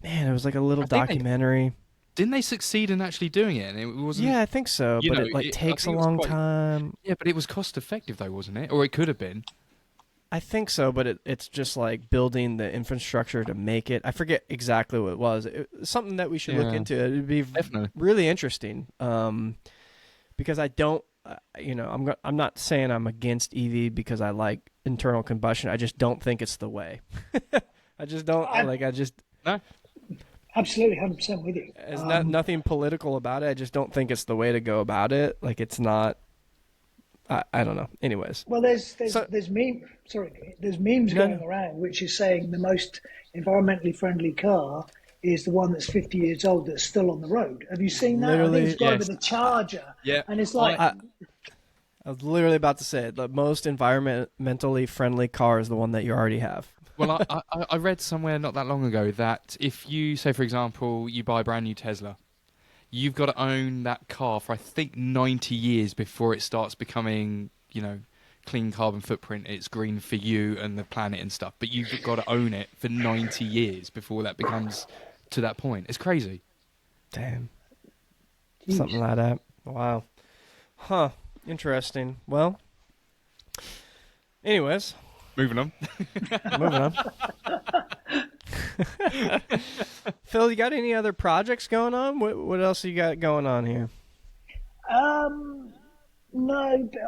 man, it was like a little documentary. Didn't they succeed in actually doing it? And it wasn't. Yeah, I think so. But it takes a long time. Yeah, but it was cost effective though, wasn't it? Or it could have been. I think so, but it's just like building the infrastructure to make it. I forget exactly what it was. It's something that we should look into. It'd be really interesting because I don't, I'm not saying I'm against EV because I like internal combustion. I just don't think it's the way. I just don't No. Absolutely, 100% with you. There's nothing political about it. I just don't think it's the way to go about it. Like it's not. I don't know. Anyways, well, there's memes going around which is saying the most environmentally friendly car is the one that's 50 years old that's still on the road. Have you seen that? Literally, I think it's guy with a Charger. Yeah, and it's like I was literally about to say it. The most environmentally friendly car is the one that you already have. Well, I read somewhere not that long ago that if you say, for example, you buy a brand new Tesla, you've got to own that car for I think 90 years before it starts becoming, clean carbon footprint. It's green for you and the planet and stuff. But you've got to own it for 90 years before that becomes to that point. It's crazy. Damn. Jeez. Something like that. Wow. Huh. Interesting. Well, anyways, Moving on. moving on. Phil, you got any other projects going on? What else you got going on here? No,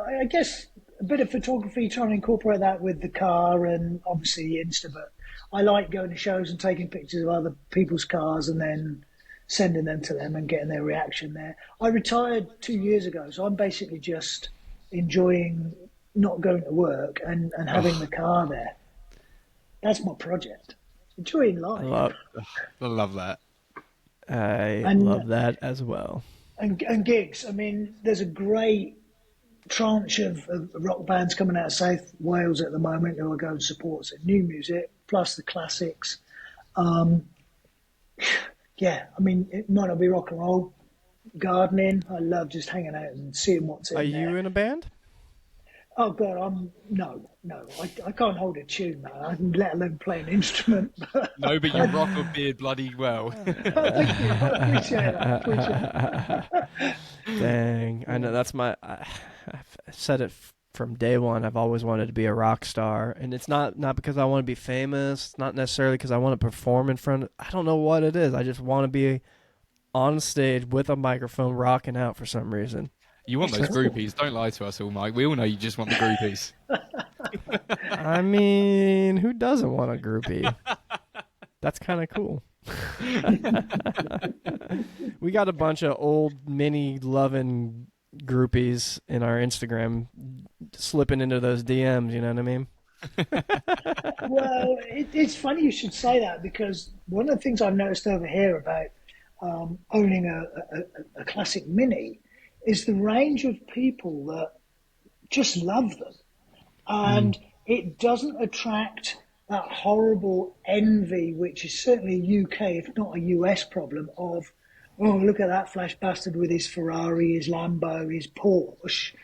I guess a bit of photography, trying to incorporate that with the car and obviously Insta. But I like going to shows and taking pictures of other people's cars and then sending them to them and getting their reaction there. I retired 2 years ago, so I'm basically just enjoying not going to work and having the car there. That's my project. Enjoying life. I love that. I love that as well. And gigs. I mean, there's a great tranche of rock bands coming out of South Wales at the moment who are going to support some new music, plus the classics. Yeah, I mean, it might not be rock and roll. Gardening. I love just hanging out and seeing what's in Are there. you in a band? Oh God, no. I can't hold a tune, man. Let alone play an instrument. No, but you rock a beard bloody well. Thank you. I appreciate that. Dang. I know that's I've said it from day one. I've always wanted to be a rock star. And it's not because I want to be famous. It's not necessarily because I want to perform in front of, I don't know what it is. I just want to be on stage with a microphone rocking out for some reason. You want those groupies. Don't lie to us all, Mike. We all know you just want the groupies. I mean, who doesn't want a groupie? That's kind of cool. We got a bunch of old mini loving groupies in our Instagram slipping into those DMs, you know what I mean? Well, it's funny you should say that because one of the things I've noticed over here about owning a classic Mini is the range of people that just love them. And it doesn't attract that horrible envy, which is certainly a UK, if not a US problem of, oh, look at that flash bastard with his Ferrari, his Lambo, his Porsche.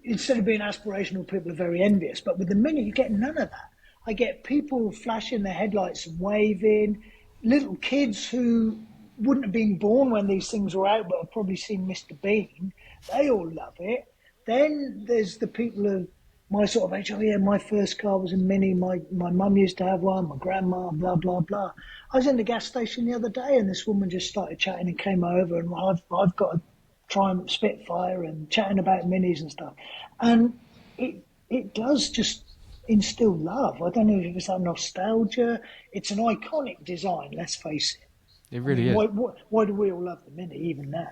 Instead of being aspirational, people are very envious. But with the Mini, you get none of that. I get people flashing their headlights and waving, little kids who wouldn't have been born when these things were out, but have probably seen Mr. Bean. They all love it. Then there's the people of my sort of age. Oh yeah, my first car was a Mini. My mum used to have one. My grandma, blah blah blah. I was in the gas station the other day, and this woman just started chatting and came over, and I've got a Triumph Spitfire and chatting about Minis and stuff, and it does just instill love. I don't know if it's that nostalgia. It's an iconic design. Let's face it. It really is. Why do we all love the Mini even now?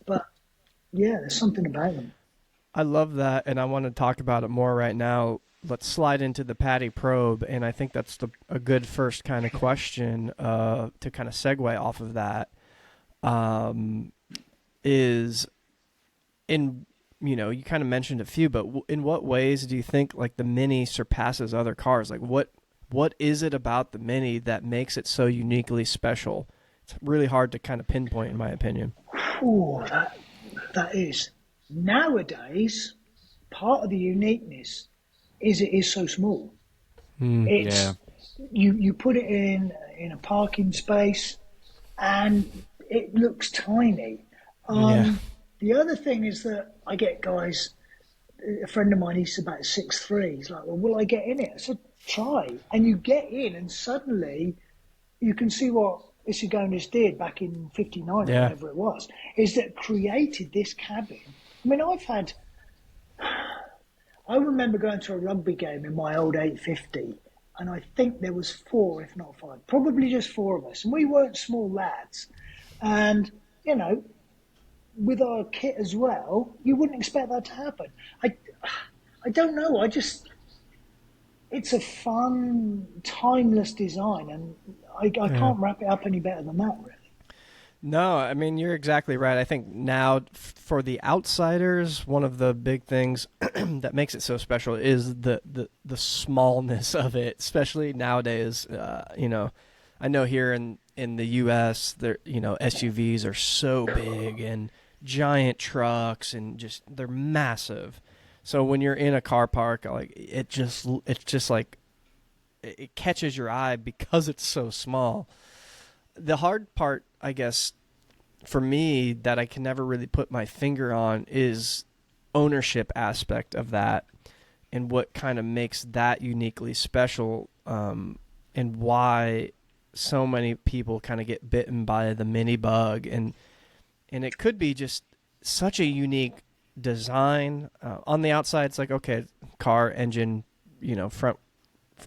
But yeah, there's something about them. I love that, and I want to talk about it more right now. Let's slide into the Patty probe, and I think that's a good first kind of question to kind of segue off of that. Is in, you kind of mentioned a few, but in what ways do you think like the Mini surpasses other cars? Like what is it about the Mini that makes it so uniquely special? It's really hard to kind of pinpoint, in my opinion. Oh, that is. Nowadays, part of the uniqueness is it is so small. It's you put it in a parking space and it looks tiny. The other thing is that I get guys, a friend of mine, he's about 6'3". He's like, well, will I get in it? I said, try. And you get in and suddenly you can see what Isigonis did back in 59 or whatever it was, is that created this cabin. I mean, I remember going to a rugby game in my old 850, and I think there was 4, if not 5, probably just 4 of us, and we weren't small lads. And, with our kit as well, you wouldn't expect that to happen. I don't know, it's a fun, timeless design, and I can't wrap it up any better than that, really. No, I mean you're exactly right. I think now for the outsiders, one of the big things that makes it so special is the smallness of it, especially nowadays. I know here in the U.S. there SUVs are so big and giant trucks and just they're massive. So when you're in a car park, like it's just like it catches your eye because it's so small. The hard part, I guess, for me that I can never really put my finger on is ownership aspect of that and what kind of makes that uniquely special, and why so many people kind of get bitten by the mini bug, and it could be just such a unique design. On the outside it's like, okay, car engine, front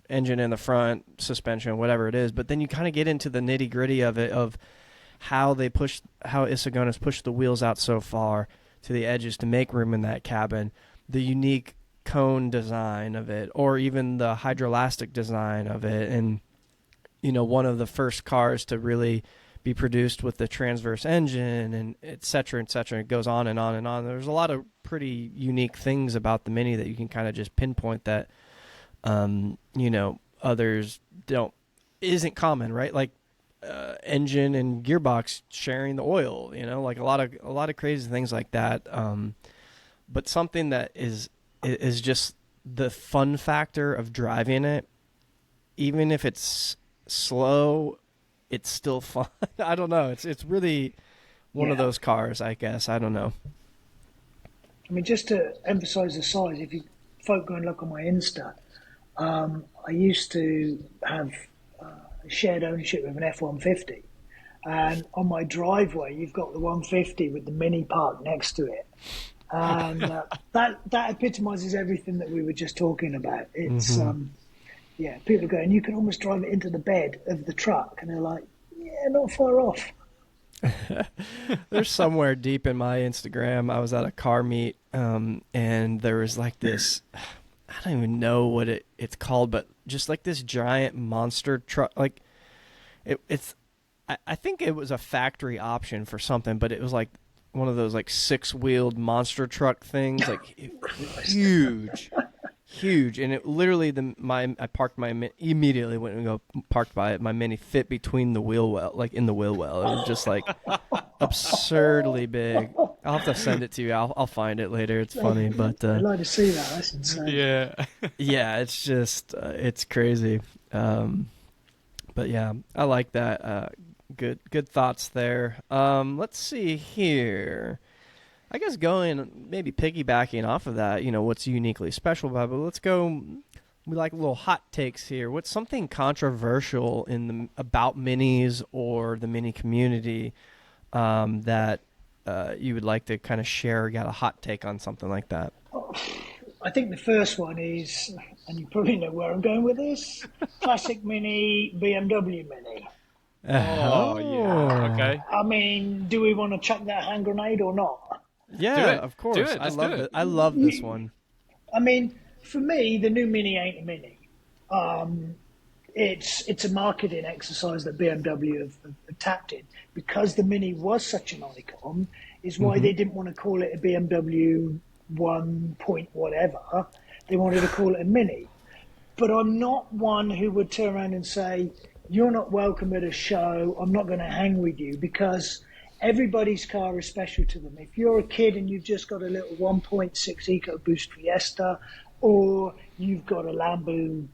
engine in the front, suspension, whatever it is. But then you kind of get into the nitty gritty of it, of how Isagona's pushed the wheels out so far to the edges to make room in that cabin, the unique cone design of it, or even the hydrolastic design of it. And, one of the first cars to really be produced with the transverse engine, and et cetera, et cetera. It goes on and on and on. There's a lot of pretty unique things about the Mini that you can kind of just pinpoint that others don't, isn't common, right? Like engine and gearbox sharing the oil, like a lot of crazy things like that. But something that is just the fun factor of driving it, even if it's slow, it's still fun. I don't know. It's really one of those cars, I guess. I don't know. I mean, just to emphasise the size, if you folk go and look on my Insta, I used to have shared ownership of an F-150, and on my driveway you've got the 150 with the Mini parked next to it, and that epitomises everything that we were just talking about. It's people go, and you can almost drive it into the bed of the truck, and they're like, yeah, not far off. There's somewhere deep in my Instagram, I was at a car meet, and there was like this, I don't even know what it's called, but just like this giant monster truck. Like I think it was a factory option for something, but it was like one of those like 6-wheeled monster truck things, like huge, huge. And it literally, I parked immediately went and parked by it. My Mini fit between the wheel well, like in the wheel well. It was just like absurdly big. I'll have to send it to you. I'll find it later. It's funny, but I'd like to see that. That's insane. Yeah. Yeah, it's just it's crazy. But yeah, I like that. Good thoughts there. Let's see here. I guess maybe piggybacking off of that, what's uniquely special about it. But let's go. We like little hot takes here. What's something controversial about minis or the mini community that you would like to kind of share? Got a hot take on something like that? I think the first one is, and you probably know where I'm going with this, classic Mini, BMW Mini. Oh, yeah. Okay. I mean, do we want to chuck that hand grenade or not? Yeah, of course. Do it. Let's do it. I love this one. I mean, for me, the new Mini ain't a Mini. It's a marketing exercise that BMW have tapped in, because the Mini was such an icon. Is why they didn't want to call it a BMW 1 point whatever. They wanted to call it a Mini. But I'm not one who would turn around and say, you're not welcome at a show, I'm not going to hang with you, because everybody's car is special to them. If you're a kid and you've just got a little 1.6 EcoBoost Fiesta, or you've got a Lambo,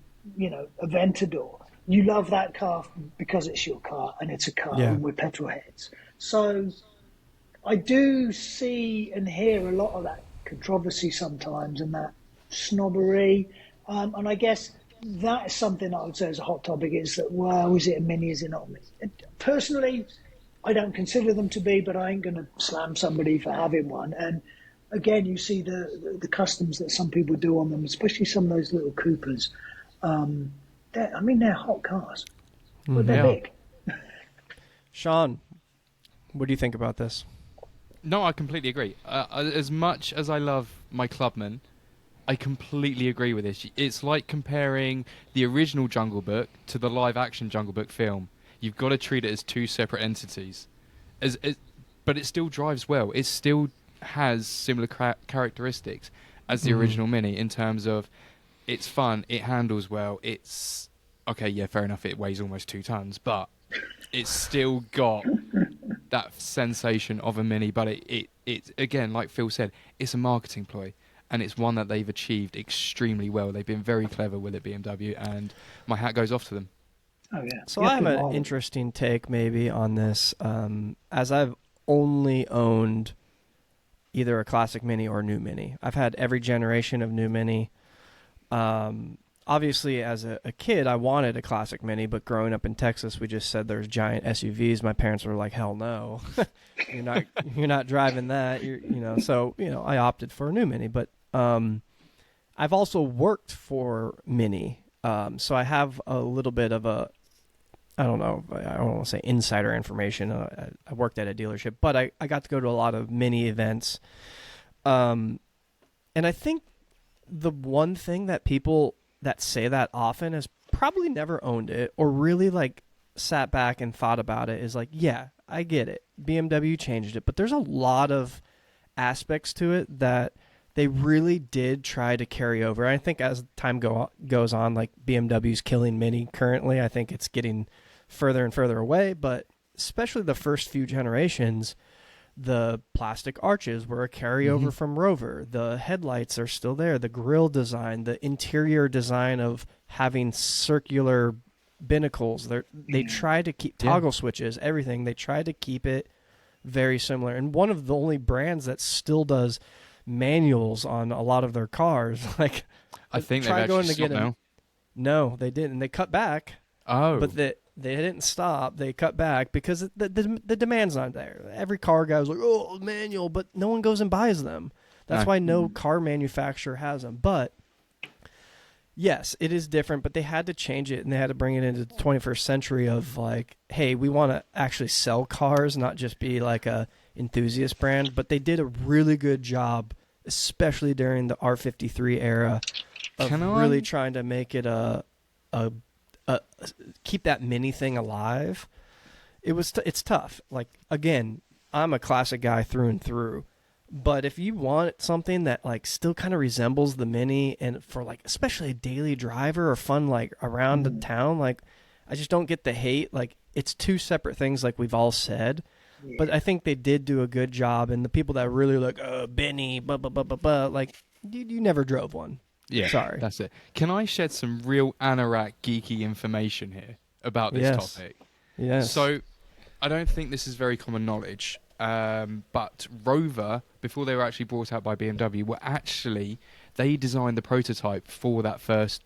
Aventador, you love that car because it's your car and it's a car, and we're petrol heads. So I do see and hear a lot of that controversy sometimes, and that snobbery, and I guess that is something I would say is a hot topic, is that, well, is it a Mini, is it not a Mini? Personally, I don't consider them to be, but I ain't going to slam somebody for having one. And again, you see the customs that some people do on them, especially some of those little Coopers. They're hot cars, but they're big. Sean, what do you think about this? No, I completely agree. As much as I love my Clubman, I completely agree with this. It's like comparing the original Jungle Book to the live-action Jungle Book film. You've got to treat it as two separate entities. But it still drives well. It still has similar characteristics as the original Mini in terms of it's fun, it handles well, it's okay, yeah, fair enough, it weighs almost 2 tons, but it's still got that sensation of a Mini. But it again, like Phil said, it's a marketing ploy, and it's one that they've achieved extremely well. They've been very clever with it, BMW, and my hat goes off to them. Oh yeah. So I have an interesting take maybe on this, as I've only owned either a classic Mini or new Mini. I've had every generation of new Mini. Obviously, as a kid, I wanted a classic Mini, but growing up in Texas, we just said there's giant SUVs. My parents were like, "Hell no, you're not driving that." So I opted for a new Mini. But I've also worked for Mini, so I have a little bit of a, I don't want to say insider information. I worked at a dealership, but I got to go to a lot of Mini events, and I think the one thing that people that say that often has probably never owned it or really like sat back and thought about it is like, yeah, I get it. BMW changed it, but there's a lot of aspects to it that they really did try to carry over. I think as time goes on, like BMW's killing Mini currently. I think it's getting further and further away, but especially the first few generations, the plastic arches were a carryover from Rover. The headlights are still there. The grille design, the interior design of having circular binnacles. They try to keep toggle switches, everything. They try to keep it very similar. And one of the only brands that still does manuals on a lot of their cars. Like, I think they've actually stopped now. No, they didn't. They cut back. Oh. But they didn't stop. They cut back because the demand's not there. Every car guy was like, oh, manual, but no one goes and buys them. That's why no car manufacturer has them. But yes, it is different, but they had to change it, and they had to bring it into the 21st century of like, hey, we want to actually sell cars, not just be like a enthusiast brand. But they did a really good job, especially during the R53 era, of really trying to make it a keep that Mini thing alive. It's tough. Like, again, I'm a classic guy through and through, but if you want something that like still kind of resembles the Mini, and for like especially a daily driver or fun like around the town, like I just don't get the hate. Like, it's two separate things, like we've all said. But I think they did do a good job, and the people that really like Benny, like you never drove one. Yeah, sorry. That's it. Can I shed some real anorak geeky information here about this topic? Yes. So, I don't think this is very common knowledge, but Rover, before they were actually brought out by BMW, they designed the prototype for that first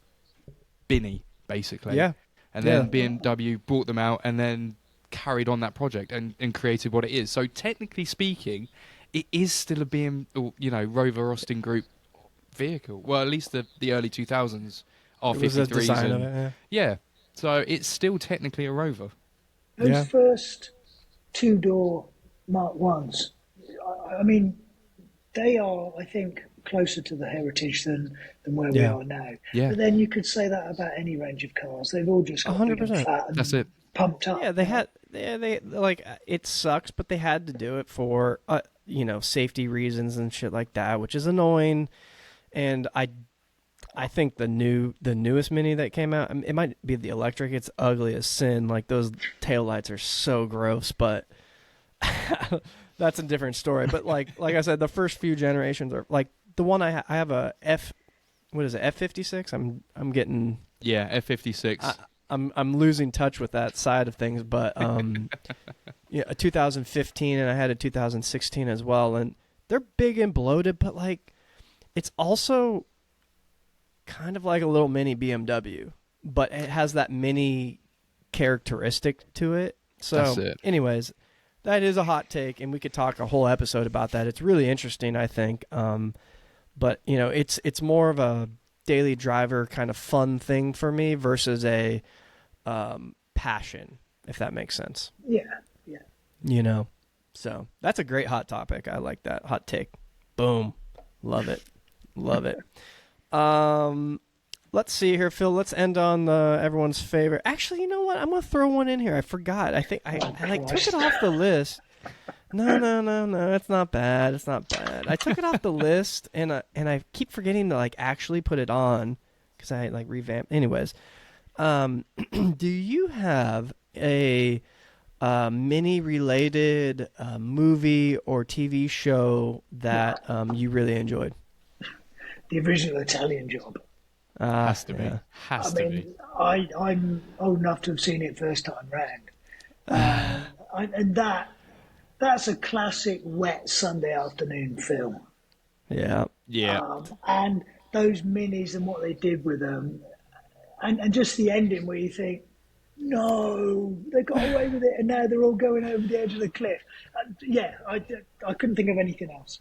Binny, basically. Yeah. And then BMW brought them out and then carried on that project and created what it is. So, technically speaking, it is still a Rover Austin Group vehicle. Well, at least the early 2000s R53s. And, yeah. So it's still technically a Rover. Those first two-door Mark 1s, I mean, they are, I think, closer to the heritage than where we are now. Yeah. But then you could say that about any range of cars. They've all just got 100%. big and fat and That's it. pumped up. Yeah, they like, it sucks, but they had to do it for safety reasons and shit like that, which is annoying. And I think the newest Mini that came out, it might be the electric. It's ugly as sin. Like, those taillights are so gross, but that's a different story. But like I said, the first few generations are like the one I have a F56. I'm getting F56. I'm losing touch with that side of things, but a 2015, and I had a 2016 as well, and they're big and bloated, but like, it's also kind of like a little mini BMW, but it has that Mini characteristic to it. So, that's it. Anyways, that is a hot take, and we could talk a whole episode about that. It's really interesting, I think. But it's more of a daily driver kind of fun thing for me versus a passion, if that makes sense. Yeah. So that's a great hot topic. I like that hot take. Boom, love it. Love it. Let's see here, Phil. Let's end on everyone's favorite. Actually, you know what? I'm gonna throw one in here. I forgot. I think I took it off the list. No. It's not bad. It's not bad. I took it off the list, and I keep forgetting to like actually put it on because I like revamped. Anyways, do you have a mini related movie or TV show that you really enjoyed? The original Italian Job. Has to be. Yeah. I Has to be. mean, I'm old enough to have seen it first time round, and that's a classic wet Sunday afternoon film. Yeah. Yeah. And those minis and what they did with them, and just the ending where you think, no, they got away with it, and now they're all going over the edge of the cliff. Yeah, I couldn't think of anything else.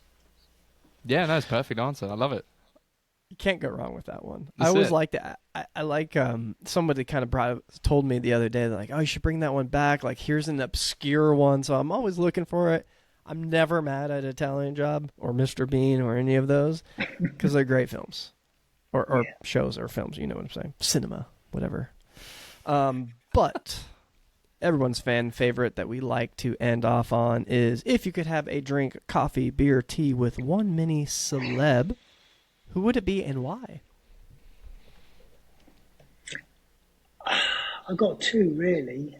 Yeah, no, it's a perfect answer. I love it. You can't go wrong with that one. I That's always it. like that. I like somebody kind of told me the other day, like, oh, you should bring that one back. Like, here's an obscure one. So I'm always looking for it. I'm never mad at Italian Job or Mr. Bean or any of those because they're great films or Yeah. shows or films. You know what I'm saying? Cinema, whatever. But everyone's fan favorite that we like to end off on is if you could have a drink, coffee, beer, tea with one mini celeb, who would it be and why? I got two really.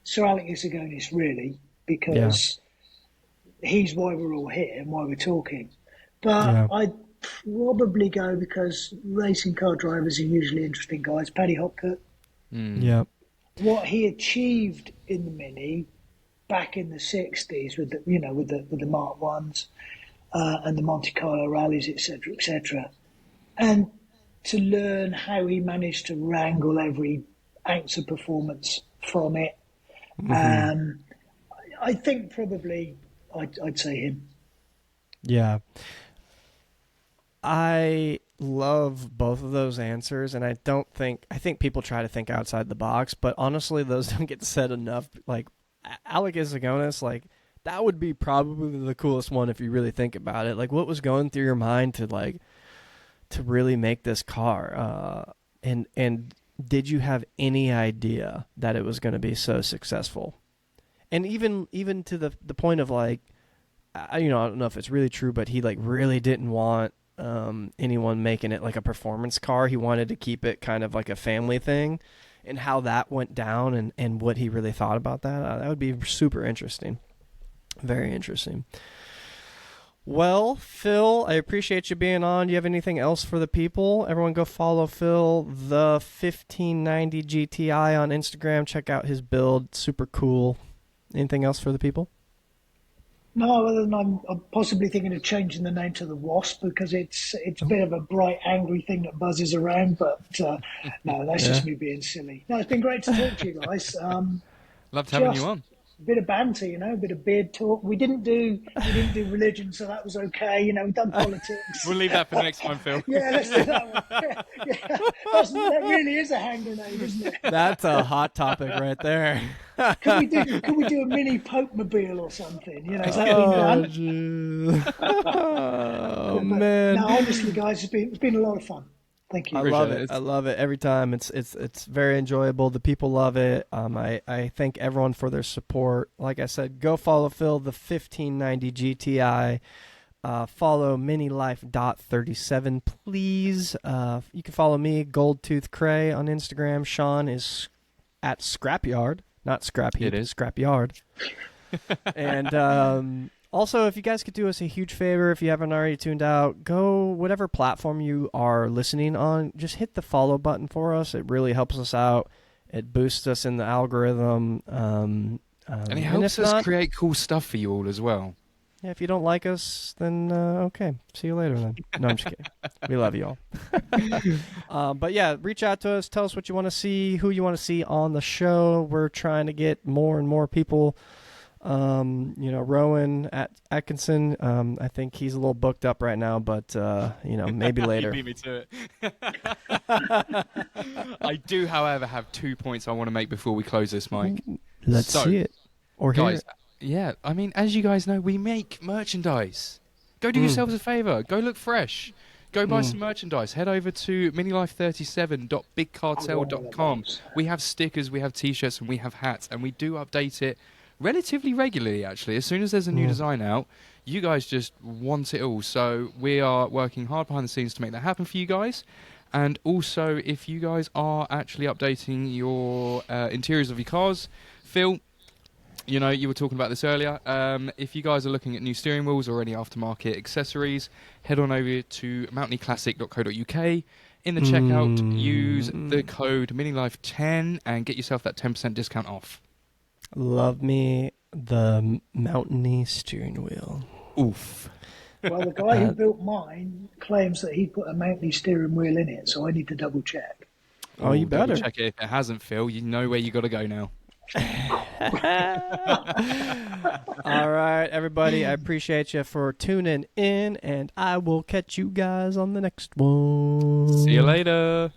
Sir Alex Isagonis, really, because he's why we're all here and why we're talking. But Yeah. I'd probably go because racing car drivers are usually interesting guys. Paddy Hopkirk, Yeah. what he achieved in the Mini back in the '60s with the Mark Ones and the Monte Carlo rallies, etc., and to learn how he managed to wrangle every ounce of performance from it. I think probably I'd say him. Yeah. I love both of those answers, and I think people try to think outside the box, but honestly, those don't get said enough. Like, Alec Isagonis, like, that would be probably the coolest one if you really think about it. Like, what was going through your mind to really make this car? And did you have any idea that it was going to be so successful? And even to the point of like, I don't know if it's really true, but he like really didn't want anyone making it like a performance car. He wanted to keep it kind of like a family thing, and how that went down and what he really thought about that. That would be super interesting. Very interesting. Well, Phil, I appreciate you being on. Do you have anything else for the people? Everyone go follow Phil, the 1590 GTI on Instagram. Check out his build. Super cool. Anything else for the people? No, other than I'm possibly thinking of changing the name to the Wasp because it's a bit of a bright, angry thing that buzzes around. But no, that's just me being silly. No, it's been great to talk to you guys. Loved having Just you on. a bit of banter, a bit of beard talk. We didn't do religion, so that was okay. We've done politics. We'll leave that for next time, Phil. Yeah, let's do that one. Yeah. That really is a hand grenade, isn't it? That's a hot topic right there. Can we do a mini Pope mobile or something? Has that been done? Jeez. Oh, But man. no, honestly, guys, it's been a lot of fun. Thank you. I Appreciate love it. it. I love it every time. It's very enjoyable. The people love it. I thank everyone for their support. Like I said, go follow Phil, the 1590 GTI. Follow minilife.37, please. You can follow me, Goldtooth Cray, on Instagram. Sean is at Scrapyard, not Scrap Heap. It is. Scrapyard. And also, if you guys could do us a huge favor, if you haven't already tuned out, go whatever platform you are listening on, just hit the follow button for us. It really helps us out. It boosts us in the algorithm. And it if helps us not, create cool stuff for you all as well. yeah, if you don't like us, then okay. See you later then. No, I'm just kidding. We love you all. But yeah, reach out to us. Tell us what you want to see, who you want to see on the show. We're trying to get more and more people. Rowan Atkinson, I think he's a little booked up right now, but maybe later. You beat me to it. I do, however, have 2 points I want to make before we close this, Mike. Let's So, see it. Or hear Guys, it. yeah, I mean, as you guys know, we make merchandise. Go do yourselves a favor. Go look fresh. Go buy some merchandise. Head over to minilife37.bigcartel.com. We have stickers, we have t-shirts, and we have hats, and we do update it relatively regularly, actually. As soon as there's a new design out, you guys just want it all. So we are working hard behind the scenes to make that happen for you guys. And also, if you guys are actually updating your interiors of your cars, Phil, you know, you were talking about this earlier. If you guys are looking at new steering wheels or any aftermarket accessories, head on over to mountaineerclassic.co.uk. In the checkout, use the code MiniLife10 and get yourself that 10% discount off. Love me the Mountainy steering wheel. Oof. Well, the guy who built mine claims that he put a Mountie steering wheel in it, so I need to double check. Oh, you better. Double check it. If it hasn't, Phil, you know where you got to go now. All right, everybody. I appreciate you for tuning in, and I will catch you guys on the next one. See you later.